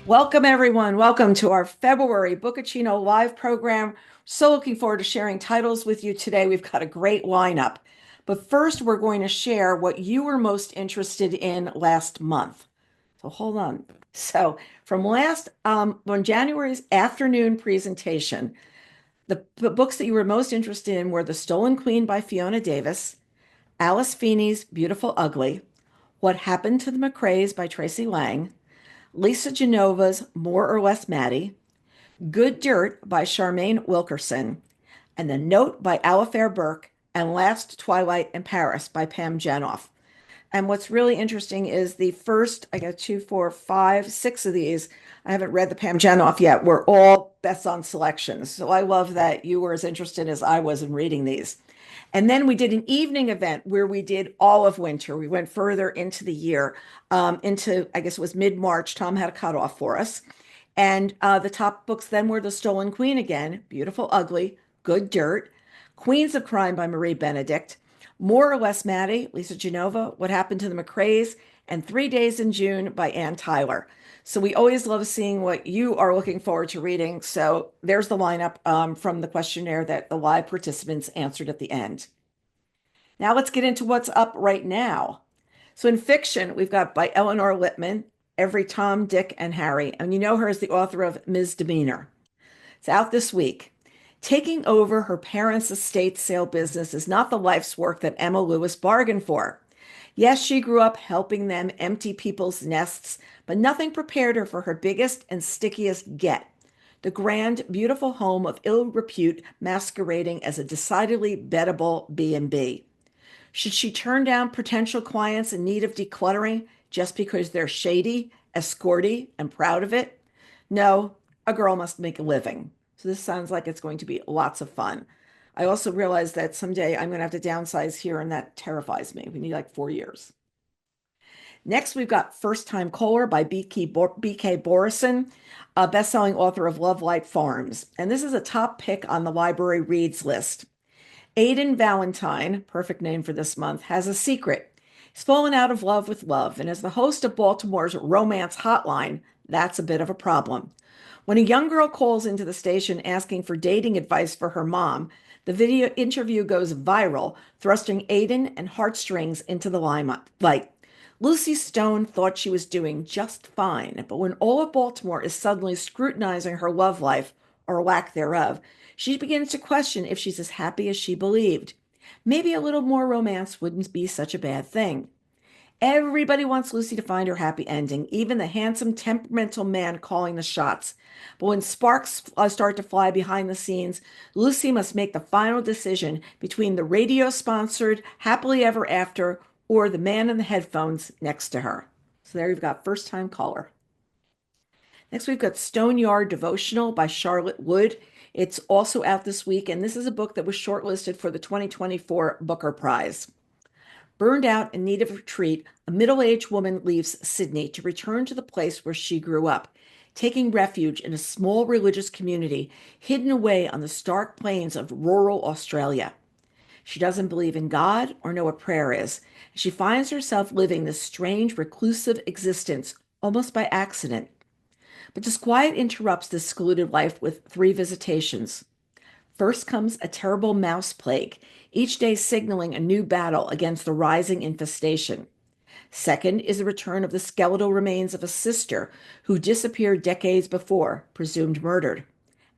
Welcome, everyone. Welcome to our February Bookaccino live program. So looking forward to sharing titles with you today. We've got a great lineup. But first, we're going to share what you were most interested in last month. So hold on. So from on January's afternoon presentation, the books that you were most interested in were The Stolen Queen by Fiona Davis, Alice Feeney's Beautiful Ugly, What Happened to the McCraes by Tracy Lang, Lisa Genova's More or Less Maddie, Good Dirt by Charmaine Wilkerson, and The Note by Alifair Burke, and Last Twilight in Paris by Pam Jenoff. And what's really interesting is the first, I got two, four, five, six of these. I haven't read the Pam Jenoff yet. Were all best on selections. So I love that you were as interested as I was in reading these. And then we did an evening event where we did all of winter. We went further into the year, into, I guess it was mid-March. Tom had a cutoff for us. And the top books then were The Stolen Queen again, Beautiful Ugly, Good Dirt, Queens of Crime by Marie Benedict, More or Less Maddie, Lisa Genova, What Happened to the McCraes, and 3 Days in June by Ann Tyler. So we always love seeing what you are looking forward to reading. So there's the lineup from the questionnaire that the live participants answered at the end. Now let's get into what's up right now. So in fiction, we've got by Eleanor Lippman, Every Tom, Dick, and Harry. And you know her as the author of Ms. Demeanor. It's out this week. Taking over her parents' estate sale business is not the life's work that Emma Lewis bargained for. Yes, she grew up helping them empty people's nests, but nothing prepared her for her biggest and stickiest get, the grand, beautiful home of ill repute masquerading as a decidedly bettable B&B. Should she turn down potential clients in need of decluttering just because they're shady, escorty, and proud of it? No, a girl must make a living. So this sounds like it's going to be lots of fun. I also realize that someday I'm going to have to downsize here, and that terrifies me. We need like 4 years. Next, we've got First Time Caller by B.K. Borison, a best-selling author of Love Light Farms. And this is a top pick on the library reads list. Aidan Valentine, perfect name for this month, has a secret. He's fallen out of love with love, and as the host of Baltimore's Romance Hotline, that's a bit of a problem. When a young girl calls into the station asking for dating advice for her mom, the video interview goes viral, thrusting Aidan and heartstrings into the limelight. Lucy Stone thought she was doing just fine, but when all of Baltimore is suddenly scrutinizing her love life, or lack thereof, she begins to question if she's as happy as she believed. Maybe a little more romance wouldn't be such a bad thing. Everybody wants Lucy to find her happy ending, even the handsome, temperamental man calling the shots. But when sparks start to fly behind the scenes, Lucy must make the final decision between the radio sponsored Happily Ever After or the man in the headphones next to her. So there you've got First Time Caller. Next, we've got Stoneyard Devotional by Charlotte Wood. It's also out this week, and this is a book that was shortlisted for the 2024 Booker Prize. Burned out in need of retreat, a middle-aged woman leaves Sydney to return to the place where she grew up, taking refuge in a small religious community hidden away on the stark plains of rural Australia. She doesn't believe in God or know what prayer is. She finds herself living this strange, reclusive existence almost by accident. But disquiet interrupts this secluded life with three visitations. First comes a terrible mouse plague, each day signaling a new battle against the rising infestation. Second is the return of the skeletal remains of a sister who disappeared decades before, presumed murdered.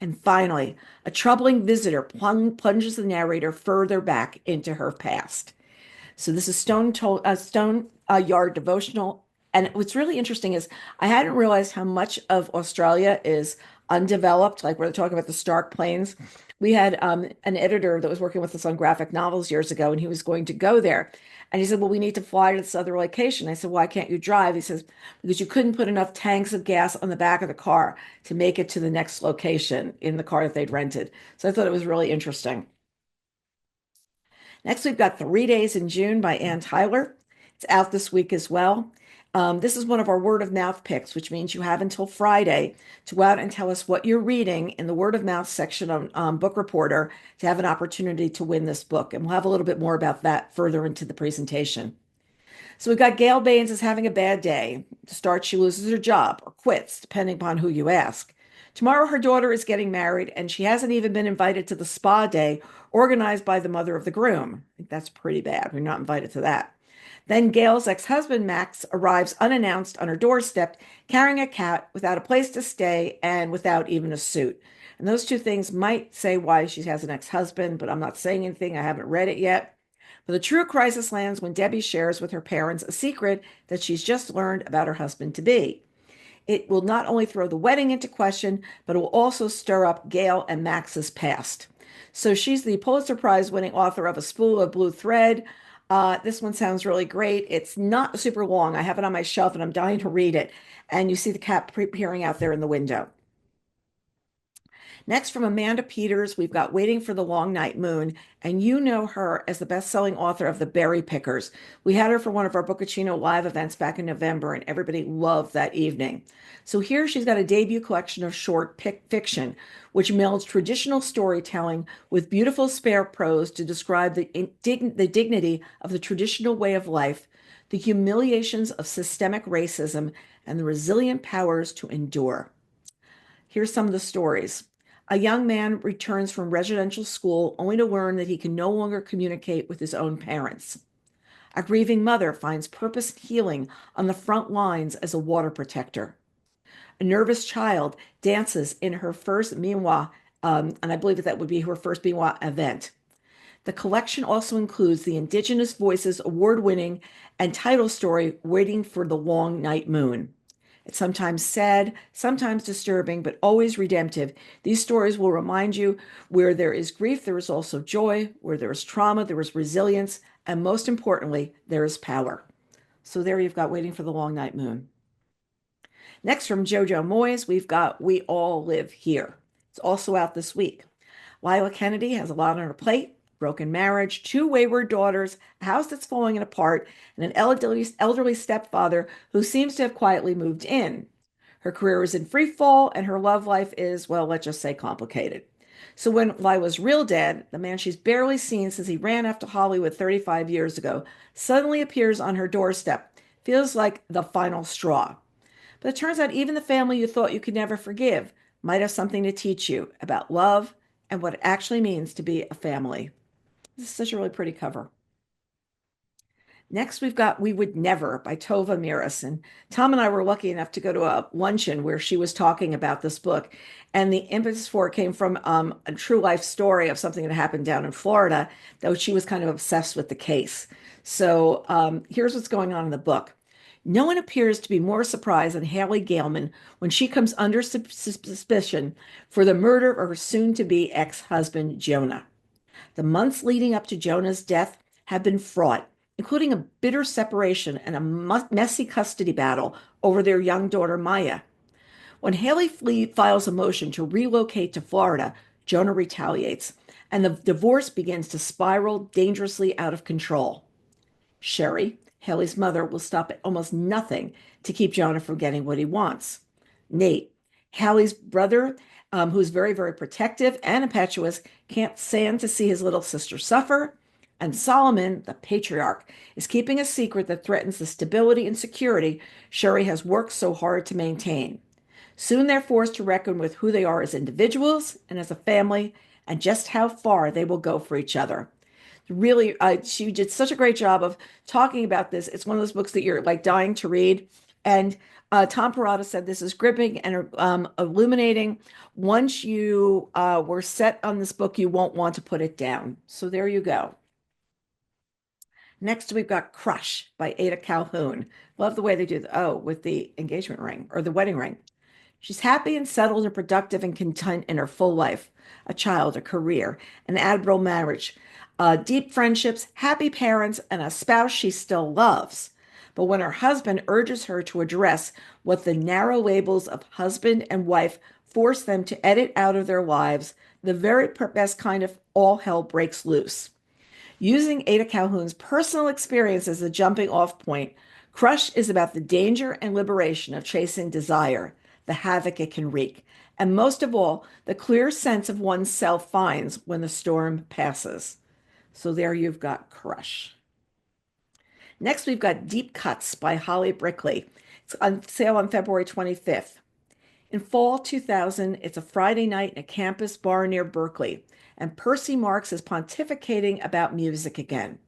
And finally, a troubling visitor plunges the narrator further back into her past. So this is Stone Yard Devotional. And what's really interesting is I hadn't realized how much of Australia is undeveloped, like we're talking about the Stark Plains. We had an editor that was working with us on graphic novels years ago, and he was going to go there. And he said, well, we need to fly to this other location. I said, why can't you drive? He says, because you couldn't put enough tanks of gas on the back of the car to make it to the next location in the car that they'd rented. So I thought it was really interesting. Next, we've got 3 Days in June by Ann Tyler. It's out this week as well. This is one of our word of mouth picks, which means you have until Friday to go out and tell us what you're reading in the word of mouth section on Bookreporter to have an opportunity to win this book. And we'll have a little bit more about that further into the presentation. So we've got Gail Baines is having a bad day. To start, she loses her job or quits, depending upon who you ask. Tomorrow, her daughter is getting married, and she hasn't even been invited to the spa day organized by the mother of the groom. I think that's pretty bad. We're not invited to that. Then Gail's ex-husband, Max, arrives unannounced on her doorstep, carrying a cat without a place to stay and without even a suit. And those two things might say why she has an ex-husband, but I'm not saying anything. I haven't read it yet. But the true crisis lands when Debbie shares with her parents a secret that she's just learned about her husband-to-be. It will not only throw the wedding into question, but it will also stir up Gail and Max's past. So she's the Pulitzer Prize winning author of A Spool of Blue Thread. This one sounds really great. It's not super long. I have it on my shelf and I'm dying to read it. And you see the cat peering out there in the window. Next, from Amanda Peters, we've got Waiting for the Long Night Moon, and you know her as the best-selling author of The Berry Pickers. We had her for one of our Bookaccino live events back in November, and everybody loved that evening. So here she's got a debut collection of short fiction, which melds traditional storytelling with beautiful spare prose to describe the dignity of the traditional way of life, the humiliations of systemic racism, and the resilient powers to endure. Here's some of the stories. A young man returns from residential school only to learn that he can no longer communicate with his own parents. A grieving mother finds purpose and healing on the front lines as a water protector. A nervous child dances in her first Miwa, and I believe that would be her first Miwa event. The collection also includes the Indigenous Voices award-winning and title story, Waiting for the Long Night Moon. It's sometimes sad, sometimes disturbing, but always redemptive. These stories will remind you where there is grief, there is also joy. Where there is trauma, there is resilience. And most importantly, there is power. So there you've got Waiting for the Long Night Moon. Next, from Jojo Moyes, we've got We All Live Here. It's also out this week. Lila Kennedy has a lot on her plate. Broken marriage, two wayward daughters, a house that's falling apart, and an elderly stepfather who seems to have quietly moved in. Her career is in free fall, and her love life is, well, let's just say complicated. So when Lila's real dad, the man she's barely seen since he ran after Hollywood 35 years ago, suddenly appears on her doorstep, feels like the final straw. But it turns out even the family you thought you could never forgive might have something to teach you about love and what it actually means to be a family. This is such a really pretty cover. Next, we've got We Would Never by Tova Miras. And Tom and I were lucky enough to go to a luncheon where she was talking about this book. And the impetus for it came from a true life story of something that happened down in Florida, though she was kind of obsessed with the case. So here's what's going on in the book. No one appears to be more surprised than Haley Galeman when she comes under suspicion for the murder of her soon-to-be ex-husband, Jonah. The months leading up to Jonah's death have been fraught, including a bitter separation and a messy custody battle over their young daughter, Maya. When Haley files a motion to relocate to Florida, Jonah retaliates, and the divorce begins to spiral dangerously out of control. Sherry, Haley's mother, will stop at almost nothing to keep Jonah from getting what he wants. Nate, Haley's brother, who's very, very protective and impetuous, can't stand to see his little sister suffer. And Solomon, the patriarch, is keeping a secret that threatens the stability and security Sherry has worked so hard to maintain. Soon they're forced to reckon with who they are as individuals and as a family, and just how far they will go for each other. Really, she did such a great job of talking about this. It's one of those books that you're like dying to read. And Tom Perrotta said this is gripping and illuminating. Once you were set on this book, you won't want to put it down. So there you go. Next, we've got Crush by Ada Calhoun. Love the way they do with the engagement ring or the wedding ring. She's happy and settled and productive and content in her full life, a child, a career, an admirable marriage, deep friendships, happy parents, and a spouse she still loves. But when her husband urges her to address what the narrow labels of husband and wife force them to edit out of their lives, the very best kind of all hell breaks loose. Using Ada Calhoun's personal experience as a jumping off point, Crush is about the danger and liberation of chasing desire, the havoc it can wreak, and most of all, the clear sense of oneself finds when the storm passes. So there you've got Crush. Next, we've got Deep Cuts by Holly Brickley. It's on sale on February 25th. In fall 2000, it's a Friday night in a campus bar near Berkeley, and Percy Marks is pontificating about music again.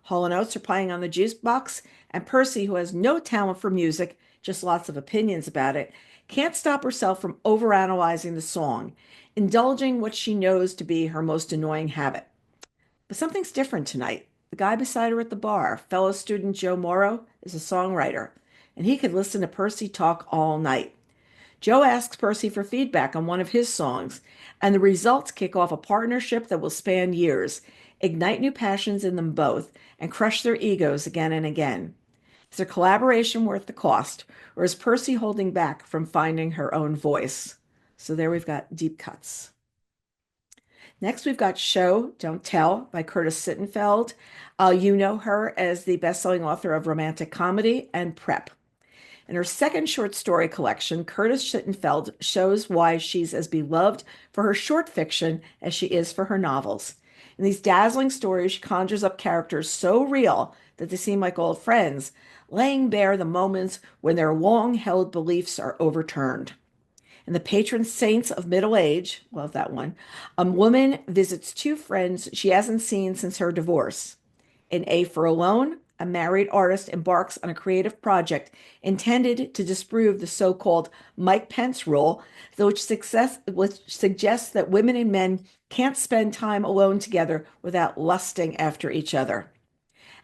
Hall & Oates are playing on the juice box, and Percy, who has no talent for music, just lots of opinions about it, can't stop herself from overanalyzing the song, indulging what she knows to be her most annoying habit. But something's different tonight. The guy beside her at the bar, fellow student Joe Morrow, is a songwriter, and he could listen to Percy talk all night. Joe asks Percy for feedback on one of his songs, and the results kick off a partnership that will span years, ignite new passions in them both, and crush their egos again and again. Is their collaboration worth the cost, or is Percy holding back from finding her own voice? So there we've got Deep Cuts. Next, we've got Show, Don't Tell by Curtis Sittenfeld. You know her as the best-selling author of romantic comedy and Prep. In her second short story collection, Curtis Sittenfeld shows why she's as beloved for her short fiction as she is for her novels. In these dazzling stories, she conjures up characters so real that they seem like old friends, laying bare the moments when their long-held beliefs are overturned. In The Patron Saints of Middle Age, love that one, a woman visits two friends she hasn't seen since her divorce. In A for Alone, a married artist embarks on a creative project intended to disprove the so-called Mike Pence rule, which suggests that women and men can't spend time alone together without lusting after each other.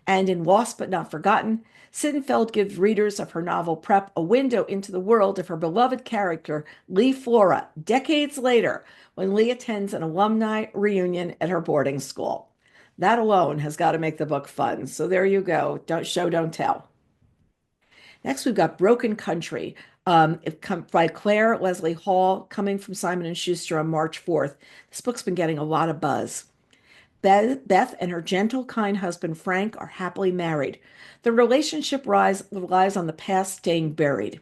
And in Lost But Not Forgotten, Sittenfeld gives readers of her novel Prep a window into the world of her beloved character, Lee Flora, decades later, when Lee attends an alumni reunion at her boarding school. That alone has got to make the book fun. So there you go. Don't show, don't tell. Next, we've got Broken Country by Claire Leslie Hall, coming from Simon & Schuster on March 4th. This book's been getting a lot of buzz. Beth and her gentle, kind husband, Frank, are happily married. The relationship relies on the past staying buried.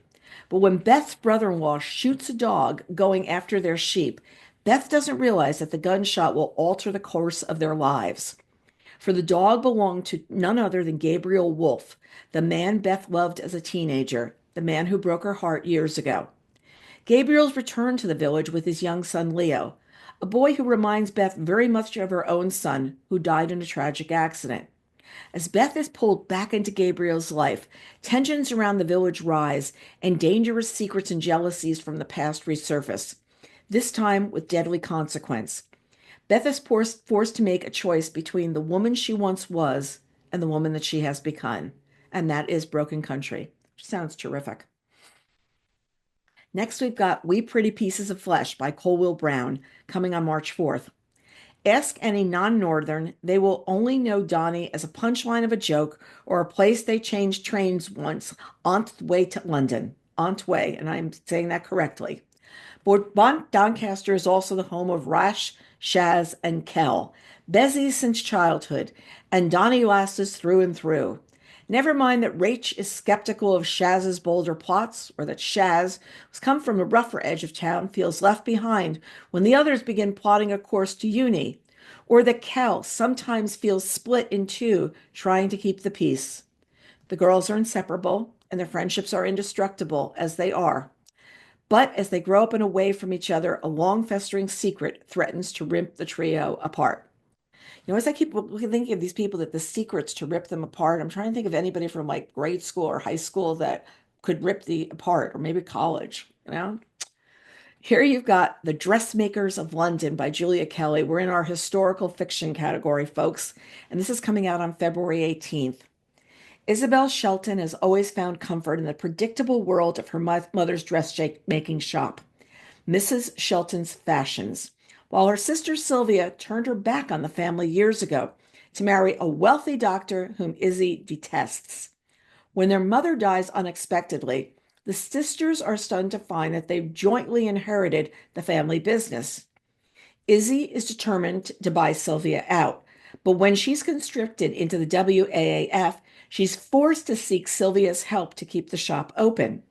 But when Beth's brother-in-law shoots a dog going after their sheep, Beth doesn't realize that the gunshot will alter the course of their lives. For the dog belonged to none other than Gabriel Wolfe, the man Beth loved as a teenager, the man who broke her heart years ago. Gabriel's returned to the village with his young son Leo, a boy who reminds Beth very much of her own son, who died in a tragic accident. As Beth is pulled back into Gabriel's life, tensions around the village rise, and dangerous secrets and jealousies from the past resurface, this time with deadly consequence. Beth is forced to make a choice between the woman she once was and the woman that she has become, and that is Broken Country. Sounds terrific. Next, we've got We Pretty Pieces of Flesh by Colwell Brown, coming on March 4th. Ask any non-Northern, they will only know Donny as a punchline of a joke or a place they changed trains once on the way to London. Ontway, and I'm saying that correctly. Doncaster is also the home of Rash, Shaz, and Kell, Bezzy since childhood, and Donny Lasses through and through. Never mind that Rach is skeptical of Shaz's bolder plots, or that Shaz, who's come from the rougher edge of town, feels left behind when the others begin plotting a course to uni, or that Cal sometimes feels split in two, trying to keep the peace. The girls are inseparable, and their friendships are indestructible, as they are. But as they grow up and away from each other, a long-festering secret threatens to rip the trio apart. As I keep thinking of these people, that the secret's to rip them apart, I'm trying to think of anybody from like grade school or high school that could rip the apart, or maybe college. Here you've got The Dressmakers of London by Julia Kelly. We're in our historical fiction category, folks, and this is coming out on February 18th. Isabel Shelton has always found comfort in the predictable world of her mother's dressmaking shop, Mrs. Shelton's Fashions, while her sister Sylvia turned her back on the family years ago to marry a wealthy doctor whom Izzy detests. When their mother dies unexpectedly, the sisters are stunned to find that they've jointly inherited the family business. Izzy is determined to buy Sylvia out, but when she's conscripted into the WAAF, she's forced to seek Sylvia's help to keep the shop open.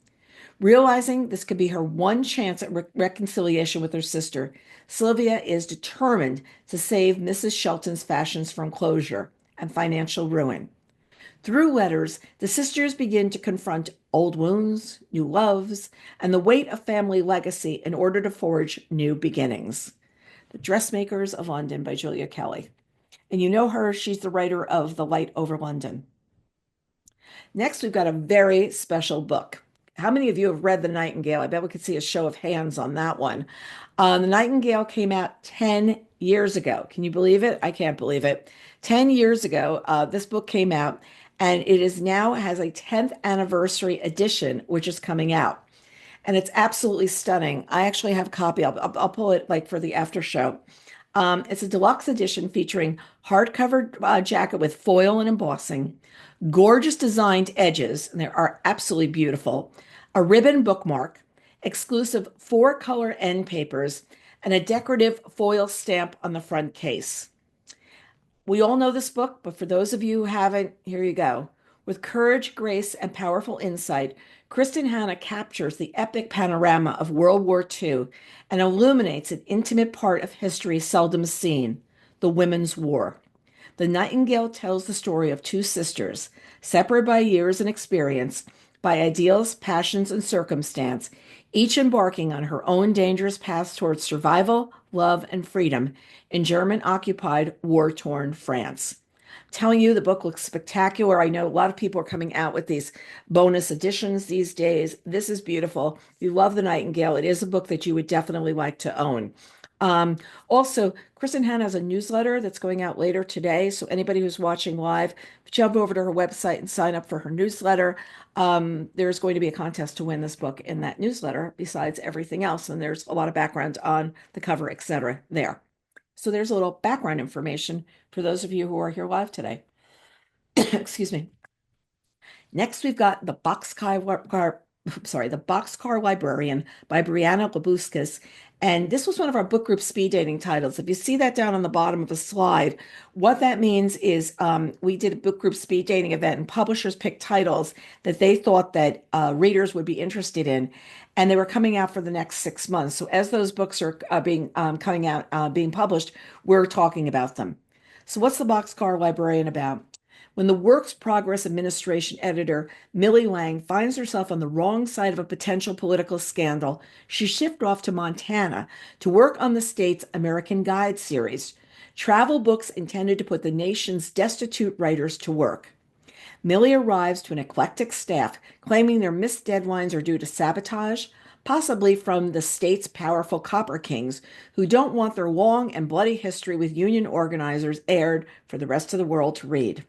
Realizing this could be her one chance at reconciliation with her sister, Sylvia is determined to save Mrs. Shelton's Fashions from closure and financial ruin. Through letters, the sisters begin to confront old wounds, new loves, and the weight of family legacy in order to forge new beginnings. The Dressmakers of London by Julia Kelly. And you know her, she's the writer of The Light Over London. Next, we've got a very special book. How many of you have read The Nightingale? I bet we could see a show of hands on that one. The Nightingale came out 10 years ago. Can you believe it? I can't believe it. 10 years ago, this book came out, and it is now has a 10th anniversary edition, which is coming out. And it's absolutely stunning. I actually have a copy. I'll pull it like for the after show. It's a deluxe edition featuring hardcover jacket with foil and embossing, gorgeous designed edges, and they are absolutely beautiful, a ribbon bookmark, exclusive four-color end papers, and a decorative foil stamp on the front case. We all know this book, but for those of you who haven't, here you go. With courage, grace, and powerful insight, Kristen Hanna captures the epic panorama of World War II and illuminates an intimate part of history seldom seen, the Women's War. The Nightingale tells the story of two sisters, separated by years and experience, by ideals, passions, and circumstance, each embarking on her own dangerous paths towards survival, love, and freedom in German-occupied, war-torn France. I'm telling you, the book looks spectacular. I know a lot of people are coming out with these bonus editions these days. This is beautiful. If you love The Nightingale, it is a book that you would definitely like to own. Also, Kristen Hanna has a newsletter that's going out later today. So anybody who's watching live, jump over to her website and sign up for her newsletter. There's going to be a contest to win this book in that newsletter, besides everything else. And there's a lot of background on the cover, etc. there. So there's a little background information for those of you who are here live today. Excuse me. Next, we've got the Boxcar Librarian by Brianna Labuskas. And this was one of our book group speed dating titles. If you see that down on the bottom of the slide, what that means is we did a book group speed dating event, and publishers picked titles that they thought that readers would be interested in, and they were coming out for the next 6 months. So as those books are being published, we're talking about them. So what's the Boxcar Librarian about? When the Works Progress Administration editor, Millie Lang, finds herself on the wrong side of a potential political scandal, she shifts off to Montana to work on the state's American Guide series, travel books intended to put the nation's destitute writers to work. Millie arrives to an eclectic staff claiming their missed deadlines are due to sabotage, possibly from the state's powerful copper kings who don't want their long and bloody history with union organizers aired for the rest of the world to read.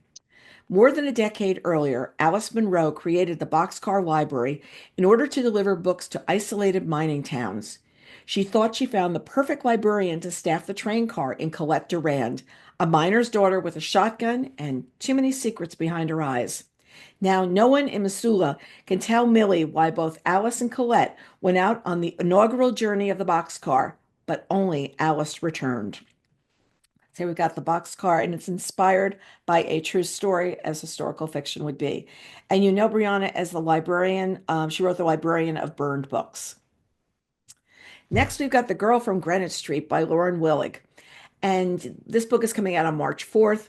More than a decade earlier, Alice Munro created the Boxcar Library in order to deliver books to isolated mining towns. She thought she found the perfect librarian to staff the train car in Colette Durand, a miner's daughter with a shotgun and too many secrets behind her eyes. Now, no one in Missoula can tell Millie why both Alice and Colette went out on the inaugural journey of the boxcar, but only Alice returned. So we've got the boxcar, and it's inspired by a true story, as historical fiction would be. And you know Brianna as the librarian. She wrote The Librarian of Burned Books. Next, we've got The Girl from Greenwich Street by Lorne Willig. And this book is coming out on March 4th.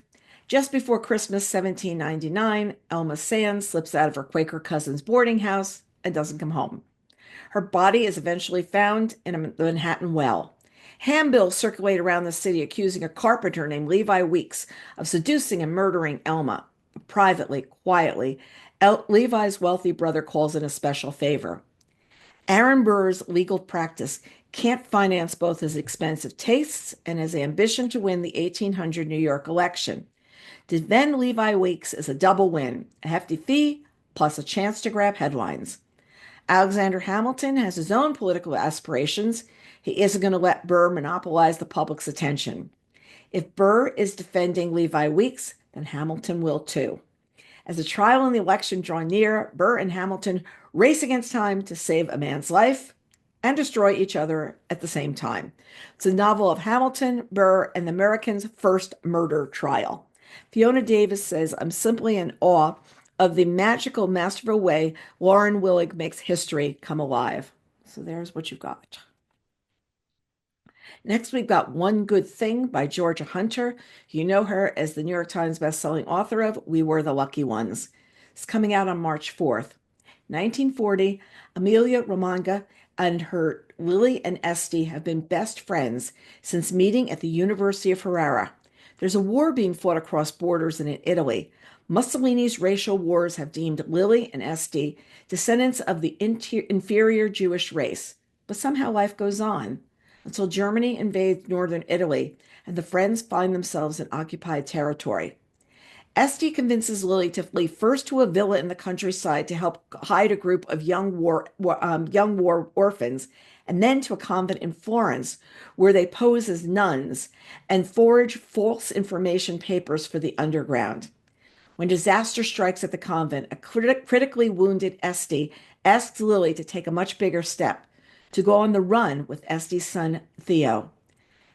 Just before Christmas 1799, Elma Sands slips out of her Quaker cousin's boarding house and doesn't come home. Her body is eventually found in a Manhattan well. Handbills circulate around the city accusing a carpenter named Levi Weeks of seducing and murdering Elma. Privately, quietly, Levi's wealthy brother calls in a special favor. Aaron Burr's legal practice can't finance both his expensive tastes and his ambition to win the 1800 New York election. To then Levi Weeks is a double win, a hefty fee plus a chance to grab headlines. Alexander Hamilton has his own political aspirations. He isn't going to let Burr monopolize the public's attention. If Burr is defending Levi Weeks, then Hamilton will too. As the trial and the election draw near, Burr and Hamilton race against time to save a man's life and destroy each other at the same time. It's a novel of Hamilton, Burr, and the Americans' first murder trial. Fiona Davis says, "I'm simply in awe of the magical, masterful way Lorne Willig makes history come alive." So there's what you got. Next, we've got One Good Thing by Georgia Hunter. You know her as the New York Times bestselling author of We Were the Lucky Ones. It's coming out on March 4th. 1940, Amelia Romanga and her Lily and Esty have been best friends since meeting at the University of Ferrara. There's a war being fought across borders and in Italy. Mussolini's racial wars have deemed Lily and Esty descendants of the inferior Jewish race. But somehow life goes on until Germany invades northern Italy and the friends find themselves in occupied territory. Esty convinces Lily to flee first to a villa in the countryside to help hide a group of young war orphans, and then to a convent in Florence, where they pose as nuns and forge false information papers for the underground. When disaster strikes at the convent, a critically wounded Esty asks Lily to take a much bigger step, to go on the run with Esty's son Theo.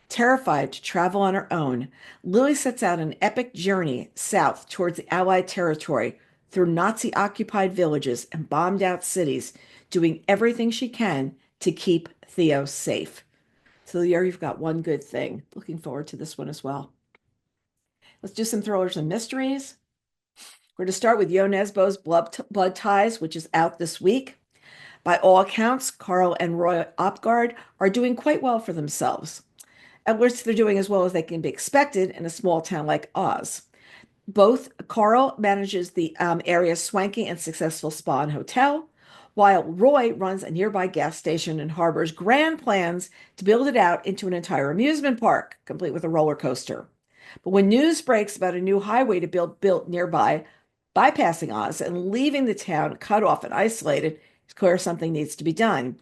Terrified to travel on her own, Lily sets out an epic journey south towards the Allied territory through Nazi-occupied villages and bombed-out cities, doing everything she can to keep Theo safe. So here you've got One Good Thing. Looking forward to this one as well. Let's do some thrillers and mysteries. We're going to start with Jo Nesbø's Blood Ties, which is out this week. By all accounts, Carl and Roy Opgard are doing quite well for themselves. At least they're doing as well as they can be expected in a small town like Oz. Both Carl manages the area's swanky and successful spa and hotel, while Roy runs a nearby gas station and harbors grand plans to build it out into an entire amusement park, complete with a roller coaster. But when news breaks about a new highway to built nearby, bypassing Oz and leaving the town cut off and isolated, it's clear something needs to be done,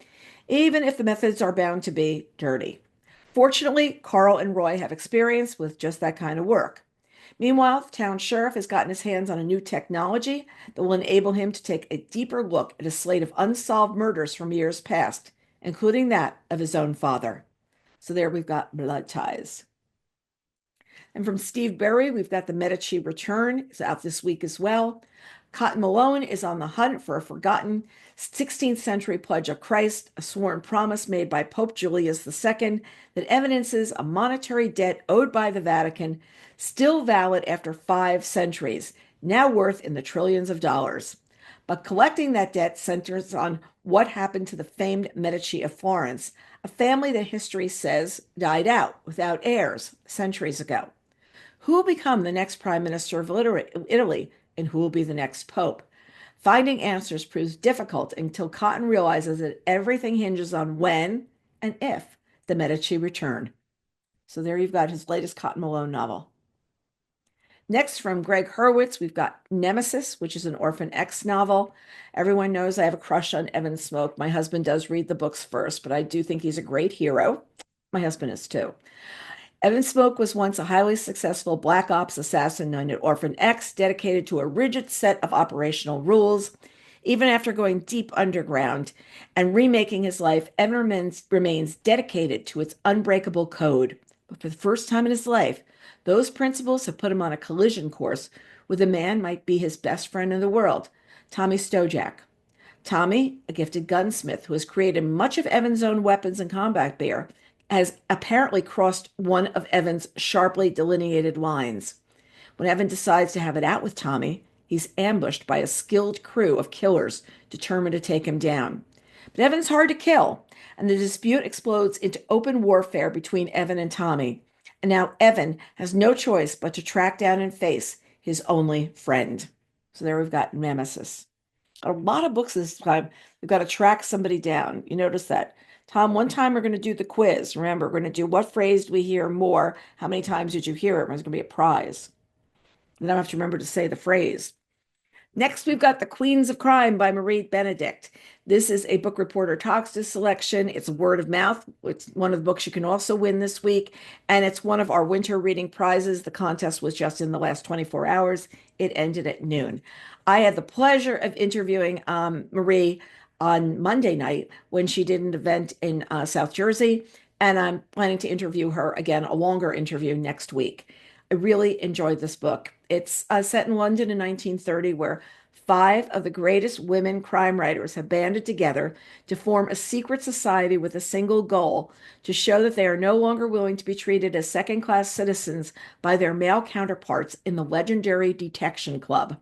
even if the methods are bound to be dirty. Fortunately, Carl and Roy have experience with just that kind of work. Meanwhile, the town sheriff has gotten his hands on a new technology that will enable him to take a deeper look at a slate of unsolved murders from years past, including that of his own father. So there we've got Blood Ties. And from Steve Berry, we've got The Medici Return. It's out this week as well. Cotton Malone is on the hunt for a forgotten 16th century pledge of Christ, a sworn promise made by Pope Julius II that evidences a monetary debt owed by the Vatican, still valid after 5 centuries, now worth in the trillions of dollars. But collecting that debt centers on what happened to the famed Medici of Florence, a family that history says died out without heirs centuries ago. Who will become the next prime minister of Italy, and who will be the next pope? Finding answers proves difficult until Cotton realizes that everything hinges on when and if the Medici return. So there you've got his latest Cotton Malone novel. Next, from Greg Hurwitz, we've got Nemesis, which is an Orphan X novel. Everyone knows I have a crush on Evan Smoke. My husband does read the books first, but I do think he's a great hero. My husband is too. Evan Smoke was once a highly successful Black Ops assassin known as Orphan X, dedicated to a rigid set of operational rules. Even after going deep underground and remaking his life, Evan remains dedicated to its unbreakable code. But for the first time in his life, those principles have put him on a collision course with a man might be his best friend in the world, Tommy Stojak. Tommy, a gifted gunsmith who has created much of Evan's own weapons and combat gear, has apparently crossed one of Evan's sharply delineated lines. When Evan decides to have it out with Tommy, he's ambushed by a skilled crew of killers determined to take him down. But Evan's hard to kill, and the dispute explodes into open warfare between Evan and Tommy. And now Evan has no choice but to track down and face his only friend. So there we've got Nemesis. A lot of books this time, we've got to track somebody down. You notice that. Tom, one time we're going to do the quiz. Remember, we're going to do what phrase do we hear more? How many times did you hear it? There's going to be a prize. Then I have to remember to say the phrase. Next, we've got The Queens of Crime by Marie Benedict. This is a Book Reporter Talks To selection. It's word of mouth. It's one of the books you can also win this week. And it's one of our winter reading prizes. The contest was just in the last 24 hours. It ended at noon. I had the pleasure of interviewing Marie on Monday night when she did an event in South Jersey, and I'm planning to interview her again, a longer interview next week. I really enjoyed this book. It's set in London in 1930, where 5 of the greatest women crime writers have banded together to form a secret society with a single goal to show that they are no longer willing to be treated as second-class citizens by their male counterparts in the legendary Detection Club.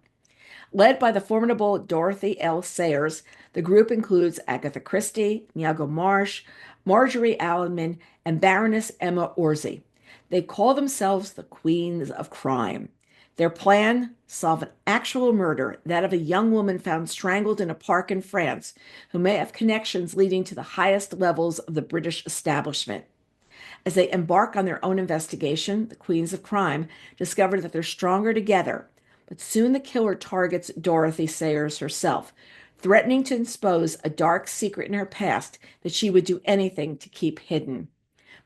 Led by the formidable Dorothy L. Sayers, the group includes Agatha Christie, Iago Marsh, Marjorie Allenman, and Baroness Emma Orczy. They call themselves the Queens of Crime. Their plan: solve an actual murder, that of a young woman found strangled in a park in France, who may have connections leading to the highest levels of the British establishment. As they embark on their own investigation, the Queens of Crime discover that they're stronger together. But soon the killer targets Dorothy Sayers herself, threatening to expose a dark secret in her past that she would do anything to keep hidden.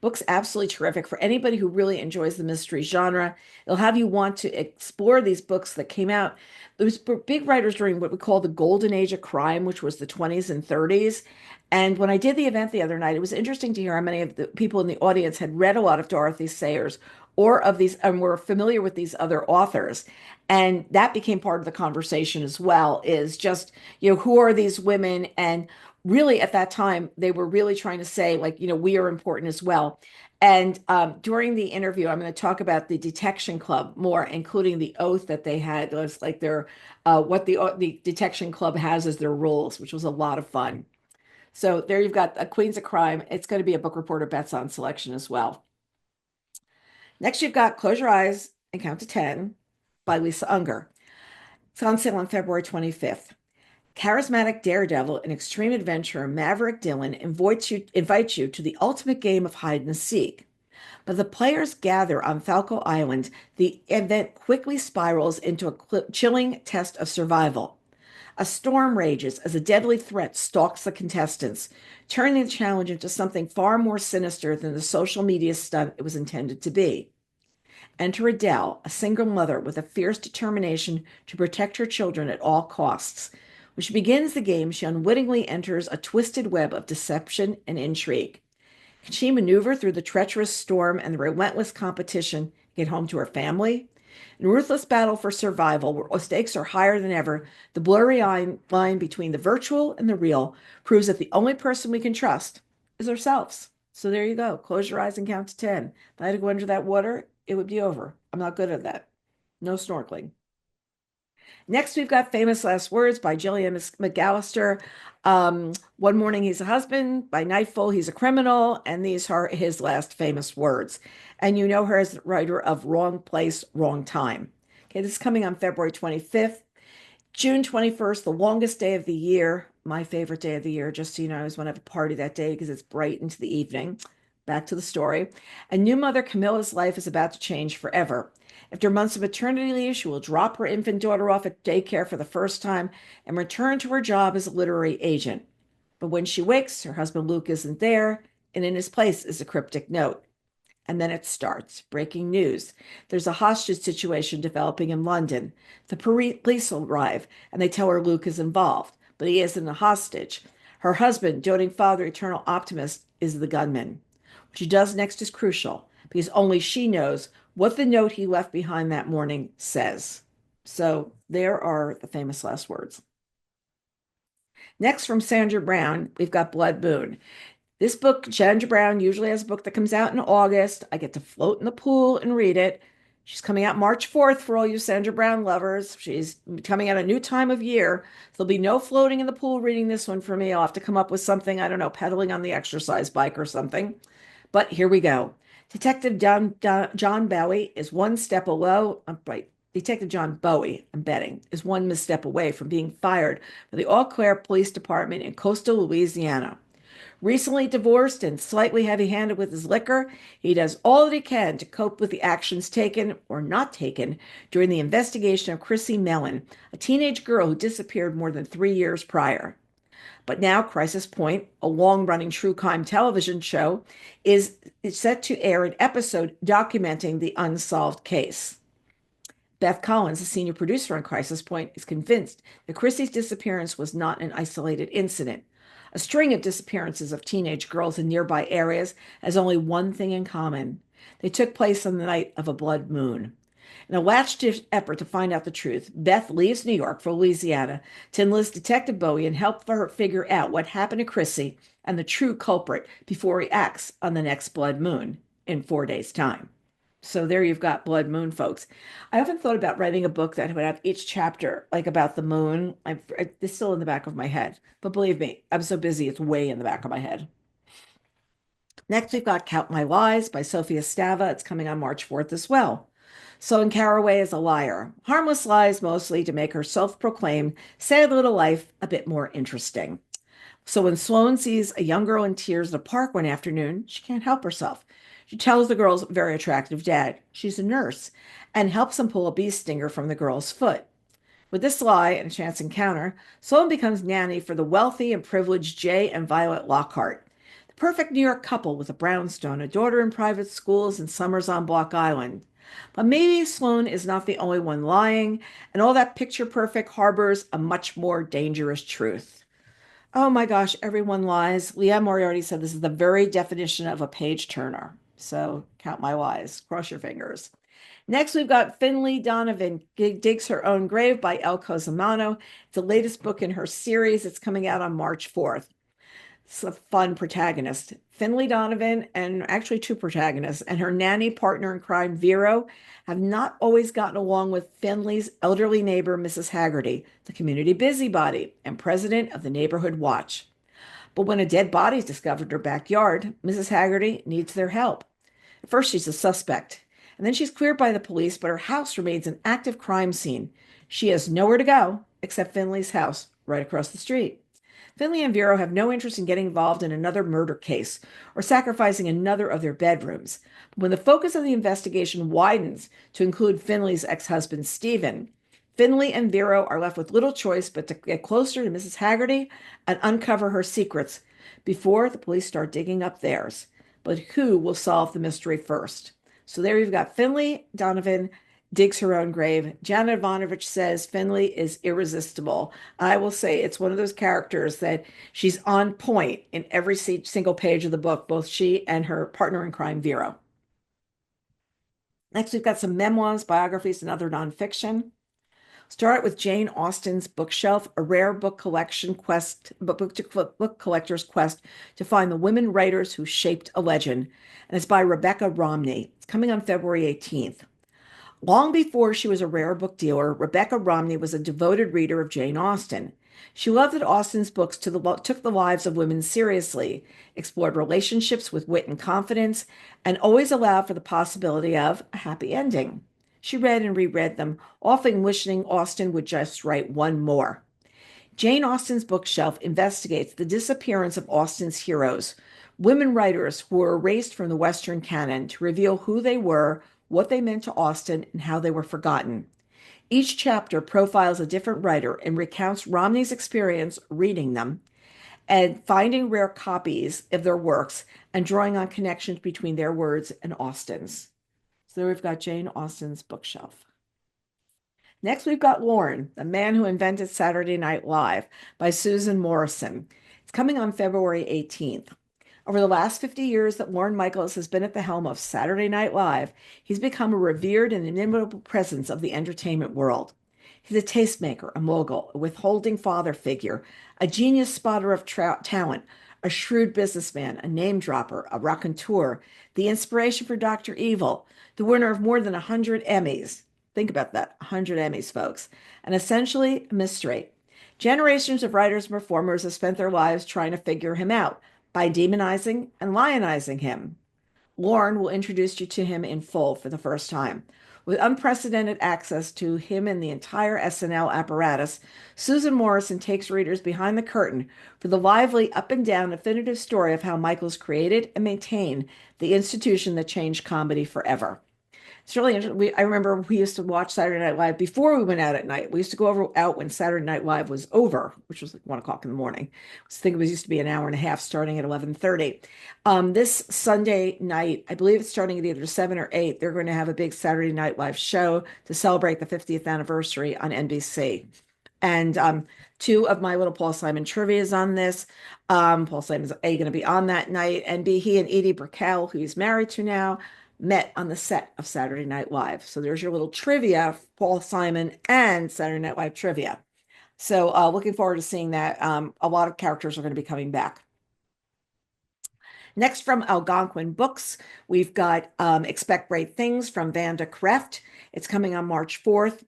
Book's absolutely terrific for anybody who really enjoys the mystery genre. It'll have you want to explore these books that came out. There was big writers during what we call the golden age of crime, which was the 20s and 30s. And when I did the event the other night, it was interesting to hear how many of the people in the audience had read a lot of Dorothy Sayers or of these and were familiar with these other authors. And that became part of the conversation as well, is just, who are these women? And really at that time, they were really trying to say, like, we are important as well. And during the interview, I'm going to talk about the Detection Club more, including the oath that they had. It was like their what the Detection Club has as their rules, which was a lot of fun. So there you've got a Queens of Crime. It's going to be a Book Reporter Bets on selection as well. Next, you've got Close Your Eyes and Count to 10 by Lisa Unger. It's on sale on February 25th. Charismatic daredevil and extreme adventurer Maverick Dillon invites you to the ultimate game of hide and seek. But the players gather on Falco Island, the event quickly spirals into a chilling test of survival. A storm rages as a deadly threat stalks the contestants, turning the challenge into something far more sinister than the social media stunt it was intended to be. Enter Adele, a single mother with a fierce determination to protect her children at all costs. When she begins the game, she unwittingly enters a twisted web of deception and intrigue. Can she maneuver through the treacherous storm and the relentless competition to get home to her family? In a ruthless battle for survival, where stakes are higher than ever, the blurry line between the virtual and the real proves that the only person we can trust is ourselves. So there you go. Close your eyes and count to 10. If I had to go under that water, it would be over. I'm not good at that. No snorkeling. Next, we've got Famous Last Words by Gillian McAllister. One morning he's a husband, by nightfall he's a criminal, and these are his last famous words. And you know her as the writer of Wrong Place, Wrong Time. Okay, this is coming on February 25th. June 21st, the longest day of the year, my favorite day of the year, just so you know, I always want to have a party that day because it's bright into the evening. Back to the story. A new mother, Camilla's life is about to change forever. After months of maternity leave, she will drop her infant daughter off at daycare for the first time and return to her job as a literary agent. But when she wakes, her husband Luke isn't there, and in his place is a cryptic note. And then it starts. Breaking news. There's a hostage situation developing in London. The police arrive, and they tell her Luke is involved, but he isn't a hostage. Her husband, doting father, eternal optimist, is the gunman. What she does next is crucial, because only she knows what the note he left behind that morning says. So there are the famous last words. Next, from Sandra Brown, we've got Blood Moon. This book, Sandra Brown usually has a book that comes out in August. I get to float in the pool and read it. She's coming out March 4th for all you Sandra Brown lovers. She's coming out a new time of year. There'll be no floating in the pool reading this one for me. I'll have to come up with something, I don't know, pedaling on the exercise bike or something. But here we go. Detective John Bowie is one step Detective John Bowie, I'm betting, is one misstep away from being fired from the Eau Claire Police Department in coastal Louisiana. Recently divorced and slightly heavy-handed with his liquor, he does all that he can to cope with the actions taken or not taken during the investigation of Chrissy Mellon, a teenage girl who disappeared more than 3 years prior. But now Crisis Point, a long-running true crime television show, is set to air an episode documenting the unsolved case. Beth Collins, a senior producer on Crisis Point, is convinced that Chrissy's disappearance was not an isolated incident. A string of disappearances of teenage girls in nearby areas has only one thing in common. They took place on the night of a blood moon. In a last-ditch effort to find out the truth, Beth leaves New York for Louisiana to enlist Detective Bowie and help her figure out what happened to Chrissy and the true culprit before he acts on the next blood moon in 4 days' time. So there you've got Blood Moon, folks. I often thought about writing a book that would have each chapter like about the moon. It's still in the back of my head, but believe me, I'm so busy, it's way in the back of my head. Next, we've got Count My Lies by Sophia Stava. It's coming on March 4th as well. Sloane Caraway is a liar. Harmless lies mostly to make her self-proclaimed sad little life a bit more interesting. So when Sloane sees a young girl in tears in a park one afternoon, she can't help herself. She tells the girl's very attractive dad she's a nurse and helps him pull a bee stinger from the girl's foot. With this lie and a chance encounter, Sloane becomes nanny for the wealthy and privileged Jay and Violet Lockhart, the perfect New York couple with a brownstone, a daughter in private schools, and summers on Block Island. But maybe Sloane is not the only one lying, and all that picture perfect harbors a much more dangerous truth. Oh my gosh, everyone lies. Leah Moriarty said this is the very definition of a page turner. So count my lies, cross your fingers. Next, we've got Finley Donovan Digs Her Own Grave by El Cosimano. It's the latest book in her series. It's coming out on March 4th. It's a fun protagonist. Finley Donovan, and actually two protagonists, and her nanny partner in crime, Vero, have not always gotten along with Finley's elderly neighbor, Mrs. Haggerty, the community busybody and president of the Neighborhood Watch. But when a dead body is discovered in her backyard, Mrs. Haggerty needs their help. At first, she's a suspect, and then she's cleared by the police, but her house remains an active crime scene. She has nowhere to go except Finley's house right across the street. Finley and Vero have no interest in getting involved in another murder case or sacrificing another of their bedrooms. But when the focus of the investigation widens to include Finley's ex-husband, Stephen, Finley and Vero are left with little choice but to get closer to Mrs. Haggerty and uncover her secrets before the police start digging up theirs. But who will solve the mystery first? So there you've got Finley Donovan Digs Her Own Grave. Janet Ivanovich says Finley is irresistible. I will say it's one of those characters that she's on point in every single page of the book, both she and her partner in crime, Vero. Next, we've got some memoirs, biographies, and other nonfiction. Start with Jane Austen's Bookshelf, a rare book collector's quest to find the women writers who shaped a legend. And it's by Rebecca Romney. It's coming on February 18th. Long before she was a rare book dealer, Rebecca Romney was a devoted reader of Jane Austen. She loved that Austen's books took the lives of women seriously, explored relationships with wit and confidence, and always allowed for the possibility of a happy ending. She read and reread them, often wishing Austen would just write one more. Jane Austen's Bookshelf investigates the disappearance of Austen's heroes, women writers who were erased from the Western canon, to reveal who they were, what they meant to Austen, and how they were forgotten. Each chapter profiles a different writer and recounts Romney's experience reading them and finding rare copies of their works and drawing on connections between their words and Austen's. So there we've got Jane Austen's Bookshelf. Next, we've got Lorne, the man who invented Saturday Night Live by Susan Morrison. It's coming on February 18th. Over the last 50 years that Lorne Michaels has been at the helm of Saturday Night Live, he's become a revered and inimitable presence of the entertainment world. He's a tastemaker, a mogul, a withholding father figure, a genius spotter of talent, a shrewd businessman, a name dropper, a raconteur, the inspiration for Dr. Evil, the winner of more than 100 Emmys. Think about that, 100 Emmys, folks. And essentially a mystery. Generations of writers and performers have spent their lives trying to figure him out by demonizing and lionizing him. Lorne will introduce you to him in full for the first time. With unprecedented access to him and the entire SNL apparatus, Susan Morrison takes readers behind the curtain for the lively, up-and-down, definitive story of how Michaels created and maintained the institution that changed comedy forever. It's really interesting. I remember we used to watch Saturday Night Live before we went out at night. We used to go out when Saturday Night Live was over, which was like 1 o'clock in the morning. I think it used to be an hour and a half starting at 11:30. This Sunday night, I believe it's starting at either 7 or 8, they're going to have a big Saturday Night Live show to celebrate the 50th anniversary on NBC. And two of my little Paul Simon trivia is on this. Paul Simon's A, going to be on that night, and B, he and Edie Brickell, who he's married to now, met on the set of Saturday Night Live. So there's your little trivia, Paul Simon and Saturday Night Live trivia. So looking forward to seeing that. A lot of characters are going to be coming back. Next from Algonquin Books, we've got Expect Great Things from Vanda Kreft. It's coming on March 4th.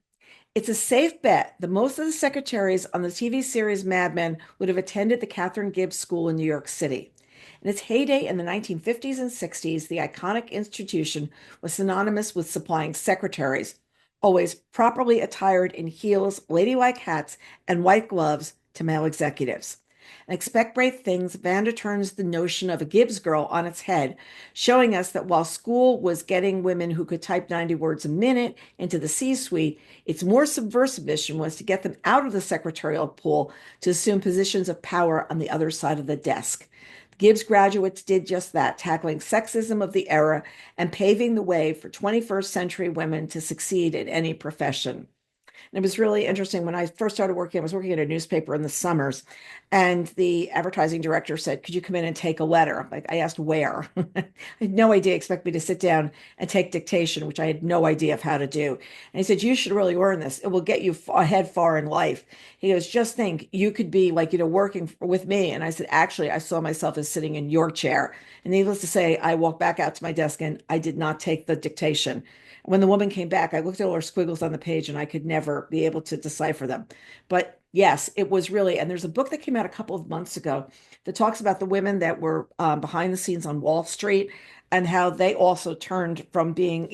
It's a safe bet that most of the secretaries on the TV series Mad Men would have attended the Catherine Gibbs School in New York City. In its heyday in the 1950s and 60s, the iconic institution was synonymous with supplying secretaries, always properly attired in heels, ladylike hats, and white gloves, to male executives. And Expect Great Things, Vanda turns the notion of a Gibbs girl on its head, showing us that while school was getting women who could type 90 words a minute into the C-suite, its more subversive mission was to get them out of the secretarial pool to assume positions of power on the other side of the desk. Gibbs graduates did just that, tackling sexism of the era and paving the way for 21st century women to succeed in any profession. And it was really interesting when I first started working. I was working at a newspaper in the summers, and the advertising director said, "Could you come in and take a letter?" Like, I asked where. I had no idea. Expect me to sit down and take dictation, which I had no idea of how to do. And he said, "You should really learn this. It will get you ahead far in life." He goes, "Just think, you could be like, working with me." And I said, "Actually, I saw myself as sitting in your chair." And needless to say, I walked back out to my desk and I did not take the dictation. When the woman came back, I looked at all her squiggles on the page and I could never be able to decipher them. But yes, it was really, and there's a book that came out a couple of months ago that talks about the women that were behind the scenes on Wall Street and how they also turned from being,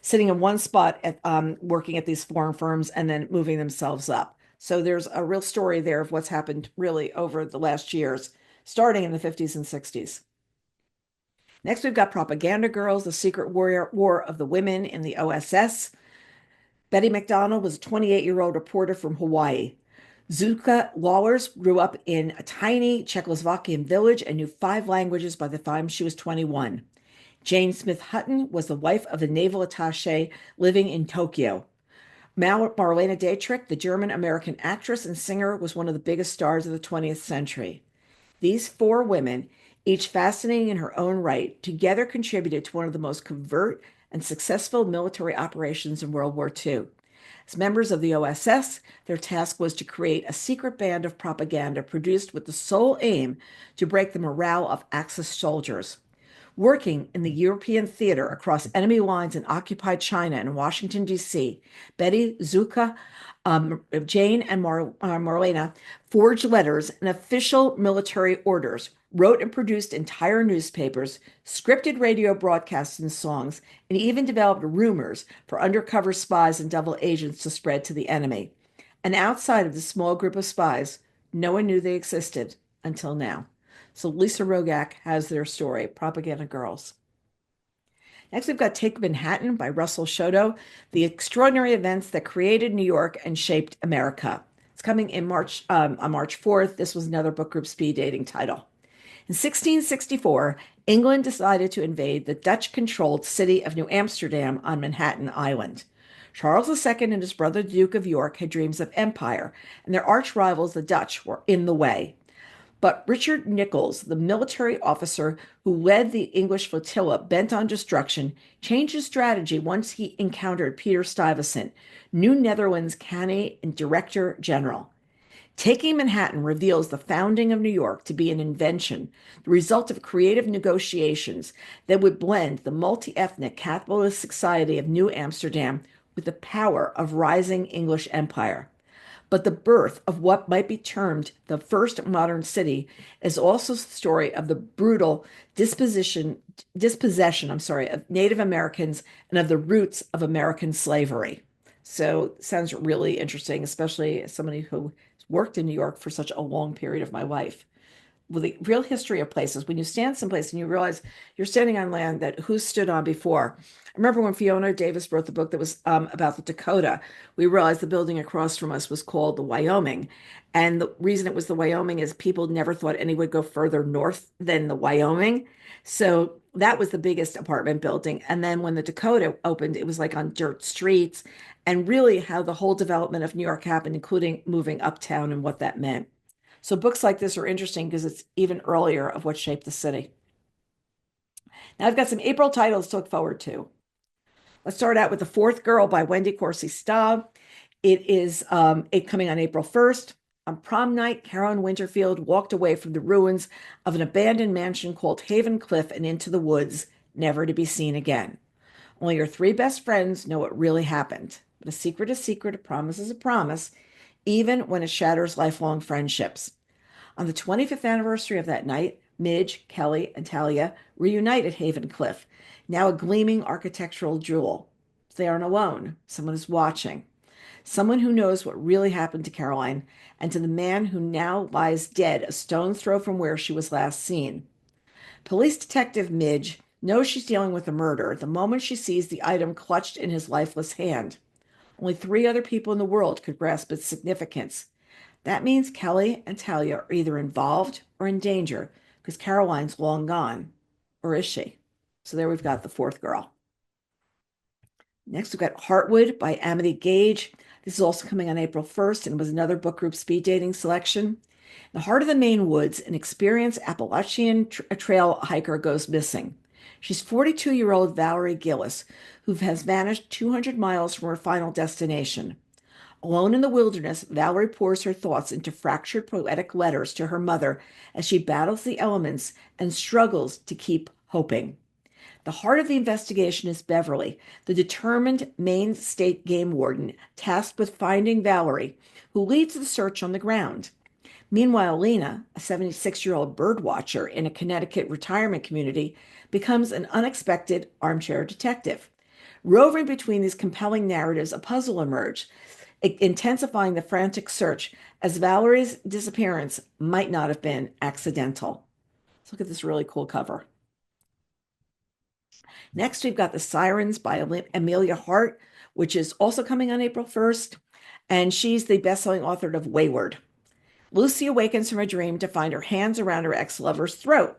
sitting in one spot at working at these foreign firms and then moving themselves up. So there's a real story there of what's happened really over the last years, starting in the 50s and 60s. Next, we've got Propaganda Girls, the Secret War of the Women in the OSS. Betty McDonald was a 28-year-old reporter from Hawaii. Zuka Lawlers grew up in a tiny Czechoslovakian village and knew 5 languages by the time she was 21. Jane Smith Hutton was the wife of a naval attaché living in Tokyo. Marlene Dietrich, the German-American actress and singer, was one of the biggest stars of the 20th century. These 4 women, each fascinating in her own right, together contributed to one of the most covert and successful military operations in World War II. As members of the OSS, their task was to create a secret band of propaganda produced with the sole aim to break the morale of Axis soldiers. Working in the European theater across enemy lines in occupied China and Washington, D.C., Betty, Zuka, Jane, and Marlena forged letters and official military orders, wrote and produced entire newspapers, scripted radio broadcasts and songs, and even developed rumors for undercover spies and double agents to spread to the enemy. And outside of the small group of spies, no one knew they existed until now. So Lisa Rogach has their story, Propaganda Girls. Next, we've got Take Manhattan by Russell Shoto, the extraordinary events that created New York and shaped America. It's coming in March on March 4th. This was another book group speed dating title. In 1664, England decided to invade the Dutch-controlled city of New Amsterdam on Manhattan Island. Charles II and his brother, the Duke of York, had dreams of empire, and their arch rivals, the Dutch, were in the way. But Richard Nicolls, the military officer who led the English flotilla bent on destruction, changed his strategy once he encountered Peter Stuyvesant, New Netherlands canny and director general. Taking Manhattan reveals the founding of New York to be an invention, the result of creative negotiations that would blend the multi-ethnic capitalist society of New Amsterdam with the power of rising English empire. But the birth of what might be termed the first modern city is also the story of the brutal dispossession of Native Americans and of the roots of American slavery. So it sounds really interesting, especially as somebody who worked in New York for such a long period of my life. With the real history of places, when you stand someplace and you realize you're standing on land that who stood on before. I remember when Fiona Davis wrote the book that was about the Dakota, we realized the building across from us was called the Wyoming. And the reason it was the Wyoming is people never thought any would go further north than the Wyoming. So that was the biggest apartment building. And then when the Dakota opened, it was like on dirt streets, and really how the whole development of New York happened, including moving uptown and what that meant. So books like this are interesting because it's even earlier of what shaped the city. Now I've got some April titles to look forward to. Let's start out with The Fourth Girl by Wendy Corsi Staub. It is coming on April 1st. On prom night, Carolyn Winterfield walked away from the ruins of an abandoned mansion called Haven Cliff and into the woods, never to be seen again. Only her three best friends know what really happened. But a secret is secret, a promise is a promise, even when it shatters lifelong friendships. On the 25th anniversary of that night, Midge, Kelly, and Talia reunite at Haven Cliff, now a gleaming architectural jewel. They aren't alone. Someone is watching. Someone who knows what really happened to Caroline and to the man who now lies dead a stone's throw from where she was last seen. Police Detective Midge knows she's dealing with a murder the moment she sees the item clutched in his lifeless hand. Only three other people in the world could grasp its significance. That means Kelly and Talia are either involved or in danger because Caroline's long gone. Or is she? So there we've got The Fourth Girl. Next, we've got Heartwood by Amity Gage. This is also coming on April 1st and was another book group speed dating selection. In the heart of the Maine woods, an experienced Appalachian trail hiker goes missing. She's 42-year-old Valerie Gillis, who has vanished 200 miles from her final destination. Alone in the wilderness, Valerie pours her thoughts into fractured poetic letters to her mother as she battles the elements and struggles to keep hoping. The heart of the investigation is Beverly, the determined Maine state game warden tasked with finding Valerie, who leads the search on the ground. Meanwhile, Lena, a 76-year-old bird watcher in a Connecticut retirement community, becomes an unexpected armchair detective. Roving between these compelling narratives, a puzzle emerges, intensifying the frantic search as Valerie's disappearance might not have been accidental. Let's look at this really cool cover. Next, we've got The Sirens by Amelia Hart, which is also coming on April 1st, and she's the best-selling author of Wayward. Lucy awakens from a dream to find her hands around her ex-lover's throat.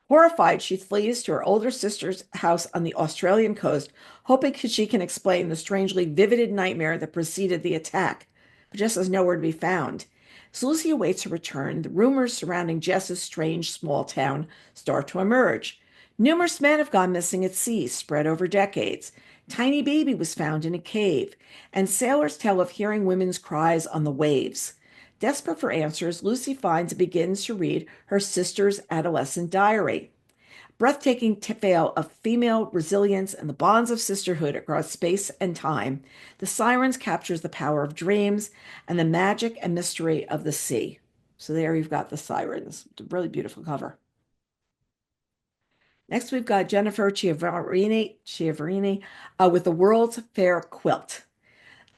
Horrified, she flees to her older sister's house on the Australian coast, hoping she can explain the strangely vivid nightmare that preceded the attack, but Jess is nowhere to be found. As Lucy awaits her return, the rumors surrounding Jess's strange small town start to emerge. Numerous men have gone missing at sea, spread over decades. Tiny baby was found in a cave, and sailors tell of hearing women's cries on the waves. Desperate for answers, Lucy finds and begins to read her sister's adolescent diary. Breathtaking tale of female resilience and the bonds of sisterhood across space and time, The Sirens captures the power of dreams and the magic and mystery of the sea. So there you've got The Sirens. It's a really beautiful cover. Next, we've got Jennifer Chiaverini with The World's Fair Quilt.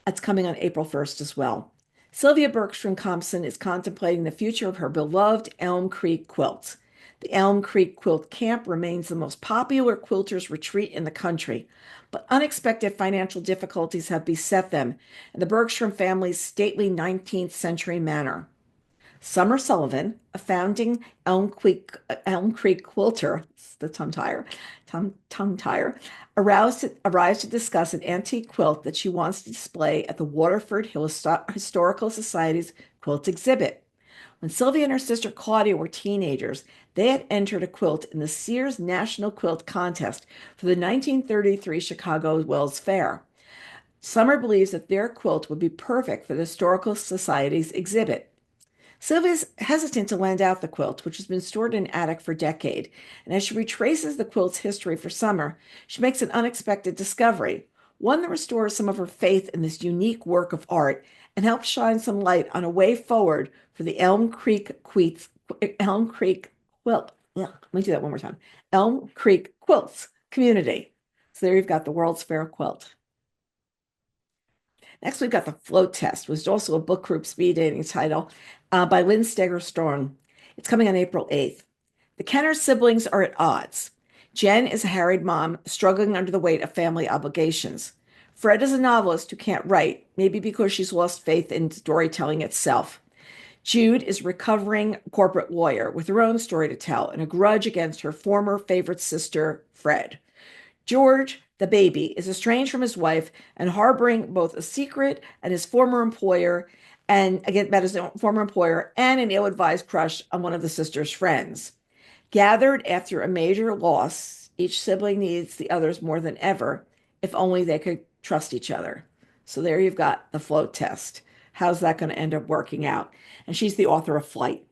That's coming on April 1st as well. Sylvia Bergstrom Compson is contemplating the future of her beloved Elm Creek quilt. The Elm Creek Quilt Camp remains the most popular quilters' retreat in the country, but unexpected financial difficulties have beset them and the Bergstrom family's stately 19th century manor. Summer Sullivan, a founding Elm Creek quilter, the tongue tire, arrives to discuss an antique quilt that she wants to display at the Waterford Historical Society's quilt exhibit. When Sylvia and her sister Claudia were teenagers, they had entered a quilt in the Sears National Quilt Contest for the 1933 Chicago World's Fair. Summer believes that their quilt would be perfect for the Historical Society's exhibit. Sylvia's hesitant to lend out the quilt, which has been stored in an attic for a decade, and as she retraces the quilt's history for Summer, she makes an unexpected discovery, one that restores some of her faith in this unique work of art and helps shine some light on a way forward for the Elm Creek quilt. Yeah, let me do that one more time. Elm Creek Quilts community. So there you've got The World's Fair Quilt. Next, we've got The Float Test, which is also a book group speed dating title by Lynn Steger Strong. It's coming on April 8th. The Kenner siblings are at odds. Jen is a harried mom struggling under the weight of family obligations. Fred is a novelist who can't write, maybe because she's lost faith in storytelling itself. Jude is a recovering corporate lawyer with her own story to tell and a grudge against her former favorite sister, Fred. George, the baby, is estranged from his wife and harboring both a secret and his former employer, and again about his former employer and an ill-advised crush on one of the sister's friends. Gathered after a major loss Each sibling needs the others more than ever, if only they could trust each other. So there you've got the float test. How's that going to end up working out? And she's the author of Flight.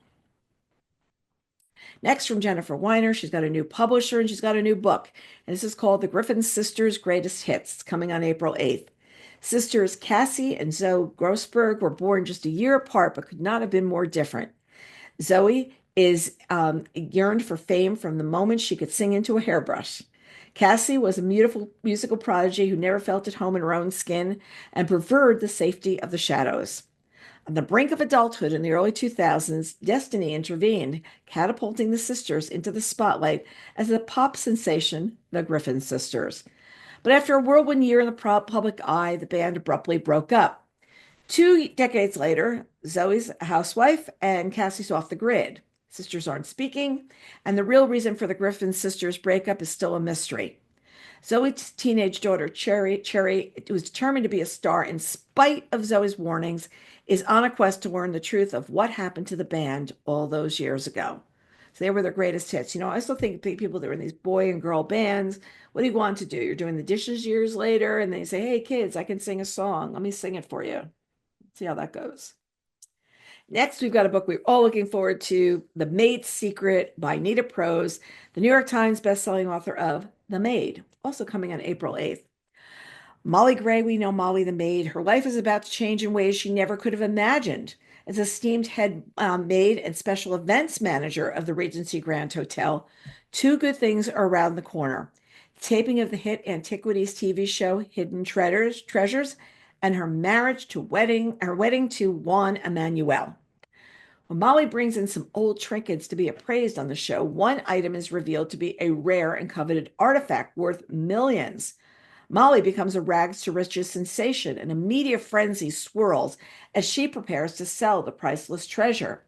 Next, from Jennifer Weiner, she's got a new publisher and she's got a new book. And this is called The Griffin Sisters' Greatest Hits. It's coming on April 8th. Sisters Cassie and Zoe Grossberg were born just a year apart, but could not have been more different. Zoe is yearned for fame from the moment she could sing into a hairbrush. Cassie was a beautiful musical prodigy who never felt at home in her own skin and preferred the safety of the shadows. On the brink of adulthood in the early 2000s, destiny intervened, catapulting the sisters into the spotlight as the pop sensation, the Griffin Sisters. But after a whirlwind year in the public eye, the band abruptly broke up. 2 decades later, Zoe's a housewife and Cassie's off the grid. Sisters aren't speaking, and the real reason for the Griffin sisters' breakup is still a mystery. Zoe's teenage daughter, Cherry, who was determined to be a star in spite of Zoe's warnings, is on a quest to learn the truth of what happened to the band all those years ago. So they were their greatest hits. You know, I still think people that were in these boy and girl bands, what do you want to do? You're doing the dishes years later, and they say, hey, kids, I can sing a song. Let me sing it for you. See how that goes. Next, we've got a book we're all looking forward to, The Maid's Secret by Nita Prose, the New York Times bestselling author of The Maid, also coming on April 8th. Molly Gray, we know Molly the maid. Her life is about to change in ways she never could have imagined. As esteemed head maid and special events manager of the Regency Grand Hotel, two good things are around the corner. Taping of the hit Antiquities TV show Hidden Treasures, and her wedding to Juan Emmanuel. When Molly brings in some old trinkets to be appraised on the show, one item is revealed to be a rare and coveted artifact worth millions. Molly becomes a rags to riches sensation, and a media frenzy swirls as she prepares to sell the priceless treasure.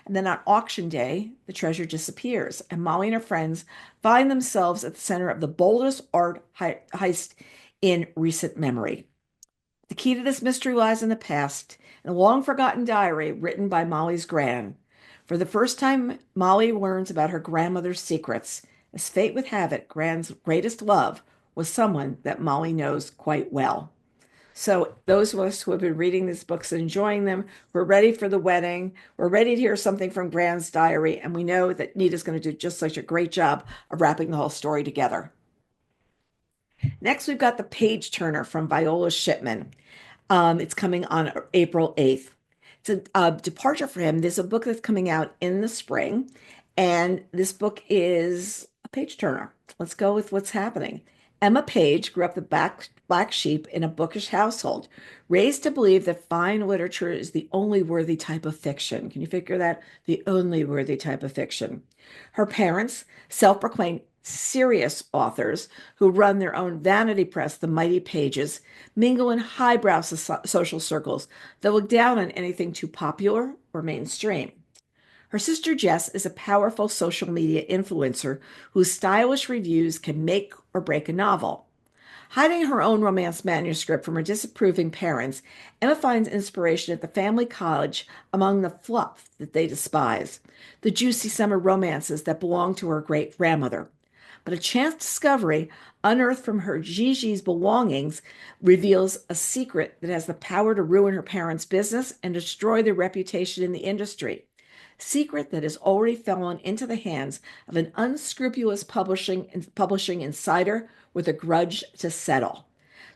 And then on auction day, the treasure disappears, and Molly and her friends find themselves at the center of the boldest art heist in recent memory. The key to this mystery lies in the past, in a long-forgotten diary written by Molly's gran. For the first time, Molly learns about her grandmother's secrets. As fate would have it, Gran's greatest love was someone that Molly knows quite well. So those of us who have been reading these books and enjoying them, we're ready for the wedding. We're ready to hear something from Gran's diary, and we know that Nita's going to do just such a great job of wrapping the whole story together. Next, we've got The Page Turner from Viola Shipman. It's coming on April 8th. It's a departure for him. There's a book that's coming out in the spring, and this book is a page turner. Let's go with what's happening. Emma Page grew up the black sheep in a bookish household, raised to believe that fine literature is the only worthy type of fiction. Can you figure that? The only worthy type of fiction. Her parents, self-proclaimed serious authors who run their own vanity press, the Mighty Pages, mingle in highbrow social circles that look down on anything too popular or mainstream. Her sister Jess is a powerful social media influencer whose stylish reviews can make or break a novel. Hiding her own romance manuscript from her disapproving parents, Emma finds inspiration at the family college among the fluff that they despise, the juicy summer romances that belong to her great-grandmother. But a chance discovery unearthed from her Gigi's belongings reveals a secret that has the power to ruin her parents' business and destroy their reputation in the industry. Secret that has already fallen into the hands of an unscrupulous publishing insider with a grudge to settle.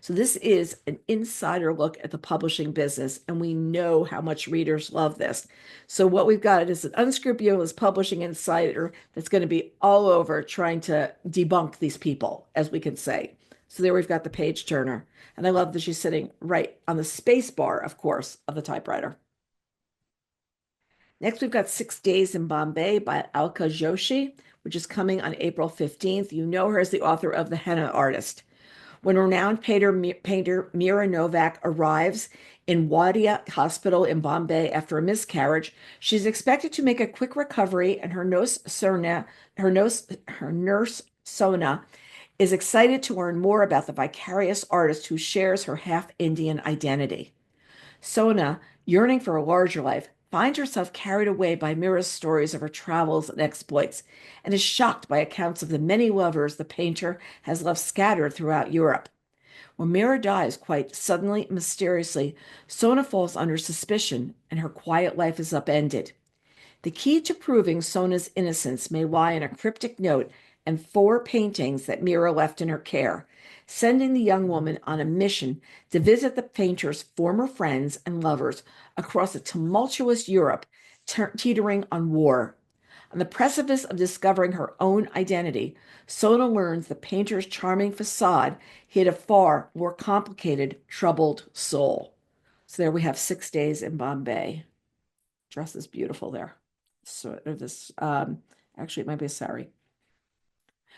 So this is an insider look at the publishing business, and we know how much readers love this. So what we've got is an unscrupulous publishing insider that's going to be all over trying to debunk these people, as we can say. So there we've got the page turner. And I love that she's sitting right on the space bar, of course, of the typewriter. Next, we've got 6 Days in Bombay by Alka Joshi, which is coming on April 15th. You know her as the author of The Henna Artist. When renowned painter Mira Novak arrives in Wadia Hospital in Bombay after a miscarriage, she's expected to make a quick recovery, and her nurse Sona is excited to learn more about the vicarious artist who shares her half-Indian identity. Sona, yearning for a larger life, finds herself carried away by Mira's stories of her travels and exploits, and is shocked by accounts of the many lovers the painter has left scattered throughout Europe. When Mira dies quite suddenly and mysteriously, Sona falls under suspicion, and her quiet life is upended. The key to proving Sona's innocence may lie in a cryptic note and four paintings that Mira left in her care, sending the young woman on a mission to visit the painter's former friends and lovers across a tumultuous Europe teetering on war. On the precipice of discovering her own identity, Sona learns the painter's charming facade hid a far more complicated, troubled soul. So there we have 6 days in Bombay. Dress is beautiful there. So this actually it might be a sari.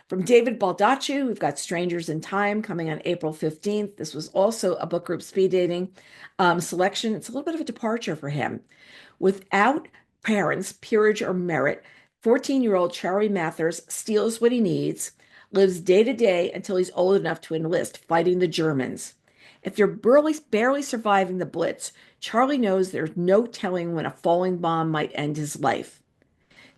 From David Baldacci, we've got Strangers in Time coming on April 15th. This was also a book group speed dating selection. It's a little bit of a departure for him. Without parents, peerage, or merit, 14-year-old Charlie Mathers steals what he needs, lives day to day until he's old enough to enlist, fighting the Germans. If you're barely surviving the Blitz, Charlie knows there's no telling when a falling bomb might end his life.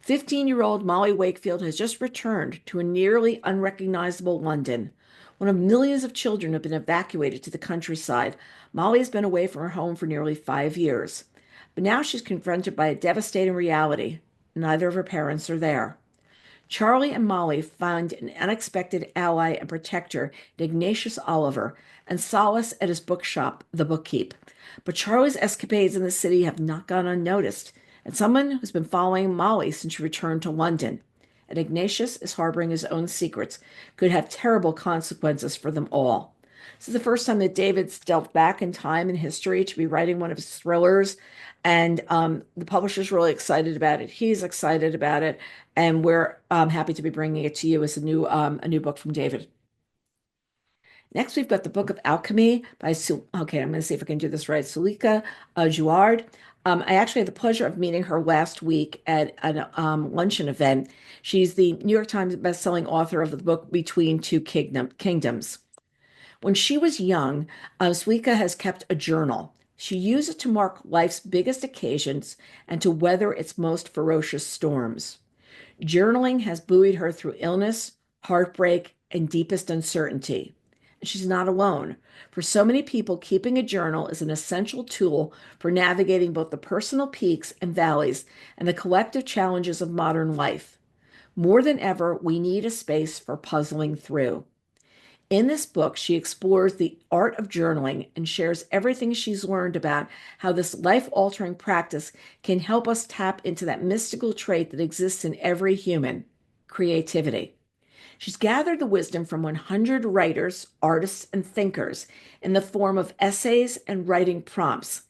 15-year-old Molly Wakefield has just returned to a nearly unrecognizable London. One of millions of children have been evacuated to the countryside. Molly has been away from her home for nearly 5 years. But now she's confronted by a devastating reality. Neither of her parents are there. Charlie and Molly find an unexpected ally and protector in Ignatius Oliver and solace at his bookshop, The Bookkeep. But Charlie's escapades in the city have not gone unnoticed, and someone who's been following Molly since she returned to London. And Ignatius is harboring his own secrets, could have terrible consequences for them all. This is the first time that David's delved back in time and history to be writing one of his thrillers, and the publisher's really excited about it. He's excited about it, and we're happy to be bringing it to you as a new book from David. Next, we've got the Book of Alchemy by, okay, I'm going to see if I can do this right, Sulika Jouard. I actually had the pleasure of meeting her last week at a luncheon event. She's the New York Times bestselling author of the book Between Two Kingdoms. When she was young, Sulika has kept a journal. She used it to mark life's biggest occasions and to weather its most ferocious storms. Journaling has buoyed her through illness, heartbreak, and deepest uncertainty. And she's not alone. For so many people, keeping a journal is an essential tool for navigating both the personal peaks and valleys and the collective challenges of modern life. More than ever, we need a space for puzzling through. In this book, she explores the art of journaling and shares everything she's learned about how this life-altering practice can help us tap into that mystical trait that exists in every human, creativity. She's gathered the wisdom from 100 writers, artists, and thinkers in the form of essays and writing prompts.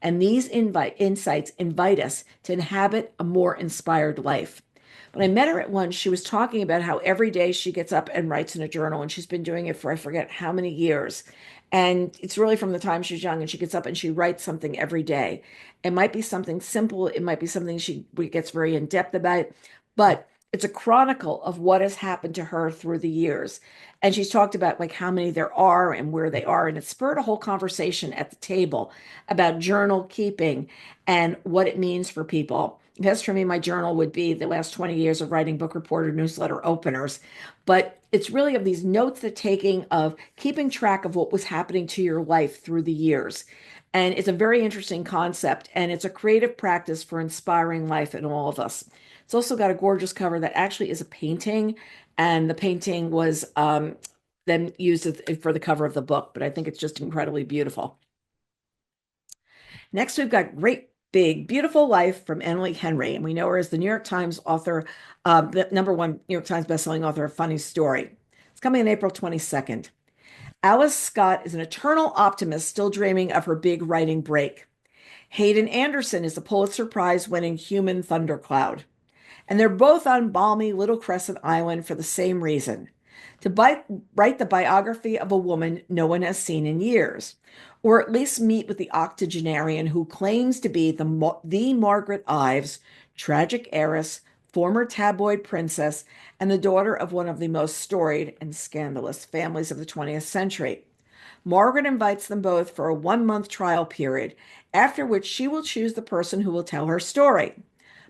And these insights invite us to inhabit a more inspired life. When I met her at lunch, she was talking about how every day she gets up and writes in a journal, and she's been doing it for I forget how many years. And it's really from the time she's young, and she gets up and she writes something every day. It might be something simple. It might be something she gets very in-depth about, but it's a chronicle of what has happened to her through the years. And she's talked about like how many there are and where they are. And it spurred a whole conversation at the table about journal keeping and what it means for people. Yes, for me, my journal would be the last 20 years of writing Bookreporter newsletter openers. But it's really of these notes that taking of keeping track of what was happening to your life through the years. And it's a very interesting concept, and it's a creative practice for inspiring life in all of us. It's also got a gorgeous cover that actually is a painting, and the painting was then used for the cover of the book, but I think it's just incredibly beautiful. Next, we've got Great Big Beautiful Life from Emily Henry, and we know her as the New York Times author, the #1 New York Times bestselling author of Funny Story. It's coming on April 22nd. Alice Scott is an eternal optimist still dreaming of her big writing break. Hayden Anderson is the Pulitzer Prize-winning human thundercloud. And they're both on balmy Little Crescent Island for the same reason, to write the biography of a woman no one has seen in years, or at least meet with the octogenarian who claims to be the Margaret Ives, tragic heiress, former tabloid princess, and the daughter of one of the most storied and scandalous families of the 20th century. Margaret invites them both for a 1 month trial period, after which she will choose the person who will tell her story.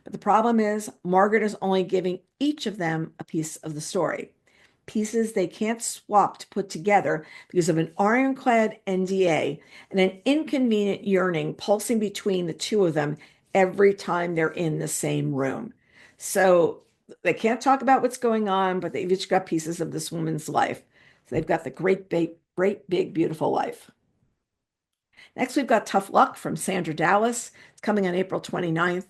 But the problem is, Margaret is only giving each of them a piece of the story. Pieces they can't swap to put together because of an ironclad NDA and an inconvenient yearning pulsing between the two of them every time they're in the same room. So they can't talk about what's going on, but they've each got pieces of this woman's life. So they've got the great big, beautiful life. Next, we've got Tough Luck from Sandra Dallas. It's coming on April 29th.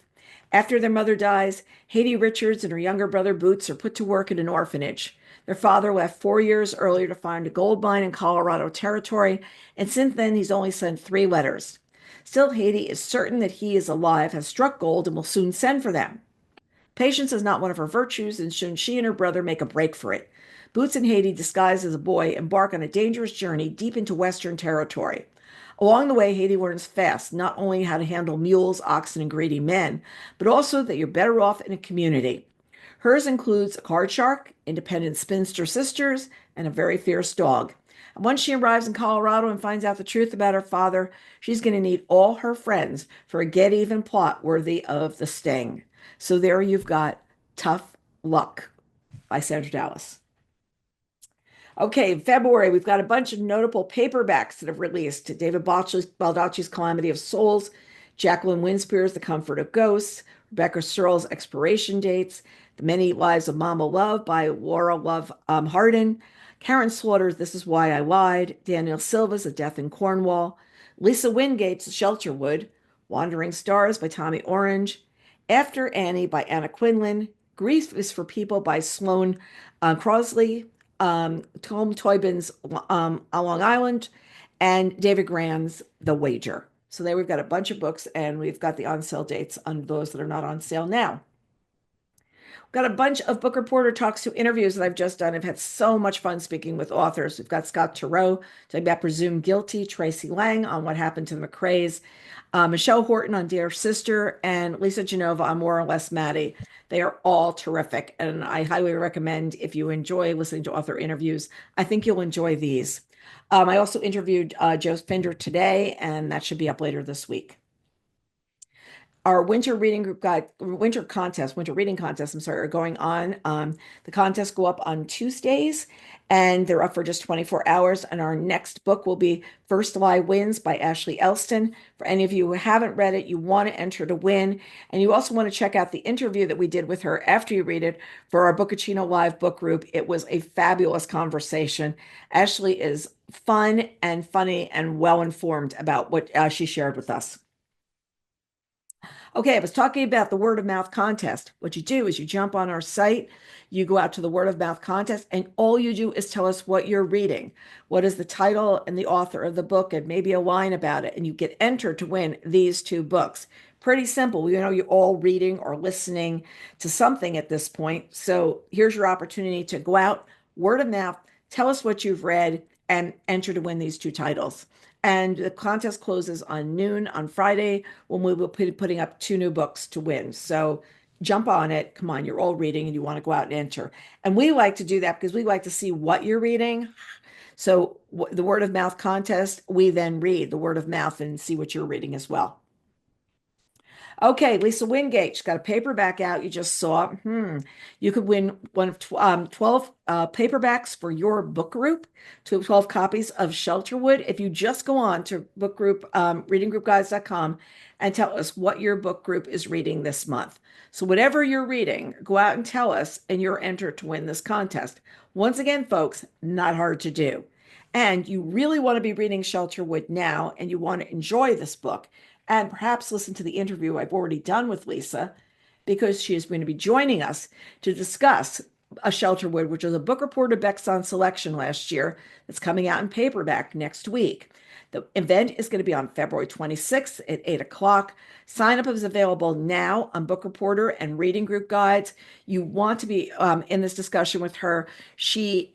After their mother dies, Haiti Richards and her younger brother Boots are put to work at an orphanage. Their father left 4 years earlier to find a gold mine in Colorado Territory, and since then he's only sent 3 letters. Still, Haiti is certain that he is alive, has struck gold, and will soon send for them. Patience is not one of her virtues, and soon she and her brother make a break for it. Boots and Haiti, disguised as a boy, embark on a dangerous journey deep into Western territory. Along the way, Haiti learns fast not only how to handle mules, oxen, and greedy men, but also that you're better off in a community. Hers includes a card shark, independent spinster sisters, and a very fierce dog. And once she arrives in Colorado and finds out the truth about her father, she's going to need all her friends for a get even plot worthy of The Sting. So there you've got Tough Luck by Sandra Dallas. Okay, in February, we've got a bunch of notable paperbacks that have released. David Baldacci's Calamity of Souls, Jacqueline Winspear's The Comfort of Ghosts, Rebecca Searle's Expiration Dates, The Many Lives of Mama Love by Laura Love Hardin, Karen Slaughter's This Is Why I Lied, Daniel Silva's A Death in Cornwall, Lisa Wingate's Shelterwood, Wandering Stars by Tommy Orange, After Annie by Anna Quinlan, Grief is for People by Sloane Crosley, Tom Toybin's On Long Island, and David Grann's The Wager. So there we've got a bunch of books, and we've got the on-sale dates on those that are not on sale now. Got a bunch of Book Reporter Talks to interviews that I've just done. I've had so much fun speaking with authors. We've got Scott Turow talking about Presumed Guilty, Tracy Lang on What Happened to the McCraes, Michelle Horton on Dear Sister, and Lisa Genova on More or Less Maddie. They are all terrific, and I highly recommend if you enjoy listening to author interviews, I think you'll enjoy these. I also interviewed Joe Spinder today, and that should be up later this week. Our winter reading contest, I'm sorry, are going on. The contests go up on Tuesdays and they're up for just 24 hours. And our next book will be First Lie Wins by Ashley Elston. For any of you who haven't read it, you want to enter to win. And you also want to check out the interview that we did with her after you read it for our Bookaccino Live book group. It was a fabulous conversation. Ashley is fun and funny and well-informed about what she shared with us. Okay, I was talking about the word of mouth contest. What you do is you jump on our site, you go out to the word of mouth contest, and all you do is tell us what you're reading. What is the title and the author of the book, and maybe a line about it, and you get entered to win these 2 books. Pretty simple. You know, you're all reading or listening to something at this point. So here's your opportunity to go out, word of mouth, tell us what you've read, and enter to win these 2 titles. And the contest closes on noon on Friday when we will be putting up 2 new books to win. So jump on it. Come on, you're all reading and you want to go out and enter. And we like to do that because we like to see what you're reading. So the word of mouth contest, we then read the word of mouth and see what you're reading as well. Okay, Lisa Wingate, she's got a paperback out you just saw. You could win one of 12 paperbacks for your book group, 12 copies of Shelterwood. If you just go on to book group, readinggroupguides.com and tell us what your book group is reading this month. So whatever you're reading, go out and tell us, and you're entered to win this contest. Once again, folks, not hard to do. And you really want to be reading Shelterwood now, and you want to enjoy this book, and perhaps listen to the interview I've already done with Lisa, because she is going to be joining us to discuss A Shelterwood, which was a Book Reporter Bexon selection last year that's coming out in paperback next week. The event is going to be on February 26th at 8 o'clock. Sign up is available now on Book Reporter and Reading Group Guides. You want to be in this discussion with her.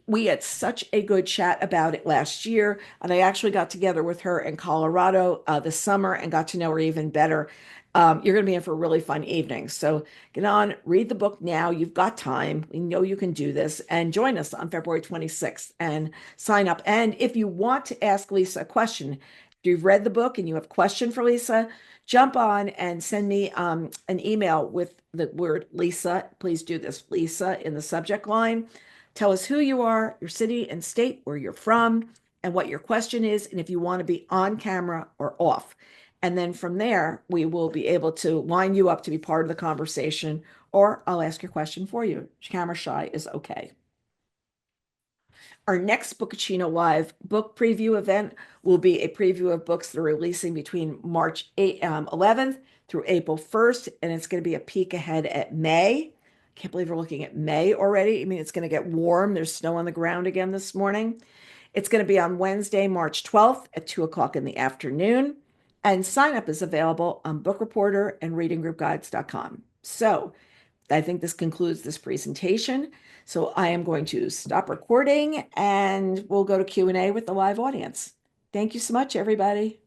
We had such a good chat about it last year, and I actually got together with her in Colorado this summer and got to know her even better. You're going to be in for a really fun evening. So get on, read the book now. You've got time. We know you can do this, and join us on February 26th and sign up. And if you want to ask Lisa a question, if you've read the book and you have a question for Lisa, jump on and send me an email with the word Lisa. Please do this, Lisa, in the subject line. Tell us who you are, your city and state, where you're from, and what your question is, and if you want to be on camera or off. And then from there, we will be able to line you up to be part of the conversation, or I'll ask your question for you. Camera shy is okay. Our next Bookaccino Live book preview event will be a preview of books that are releasing between March 11th through April 1st, and it's going to be a peek ahead at May. Can't believe we're looking at May already. I mean, it's going to get warm. There's snow on the ground again this morning. It's going to be on Wednesday, March 12th at 2 o'clock in the afternoon. And sign up is available on Bookreporter and readinggroupguides.com. So I think this concludes this presentation. So I am going to stop recording and we'll go to Q&A with the live audience. Thank you so much, everybody.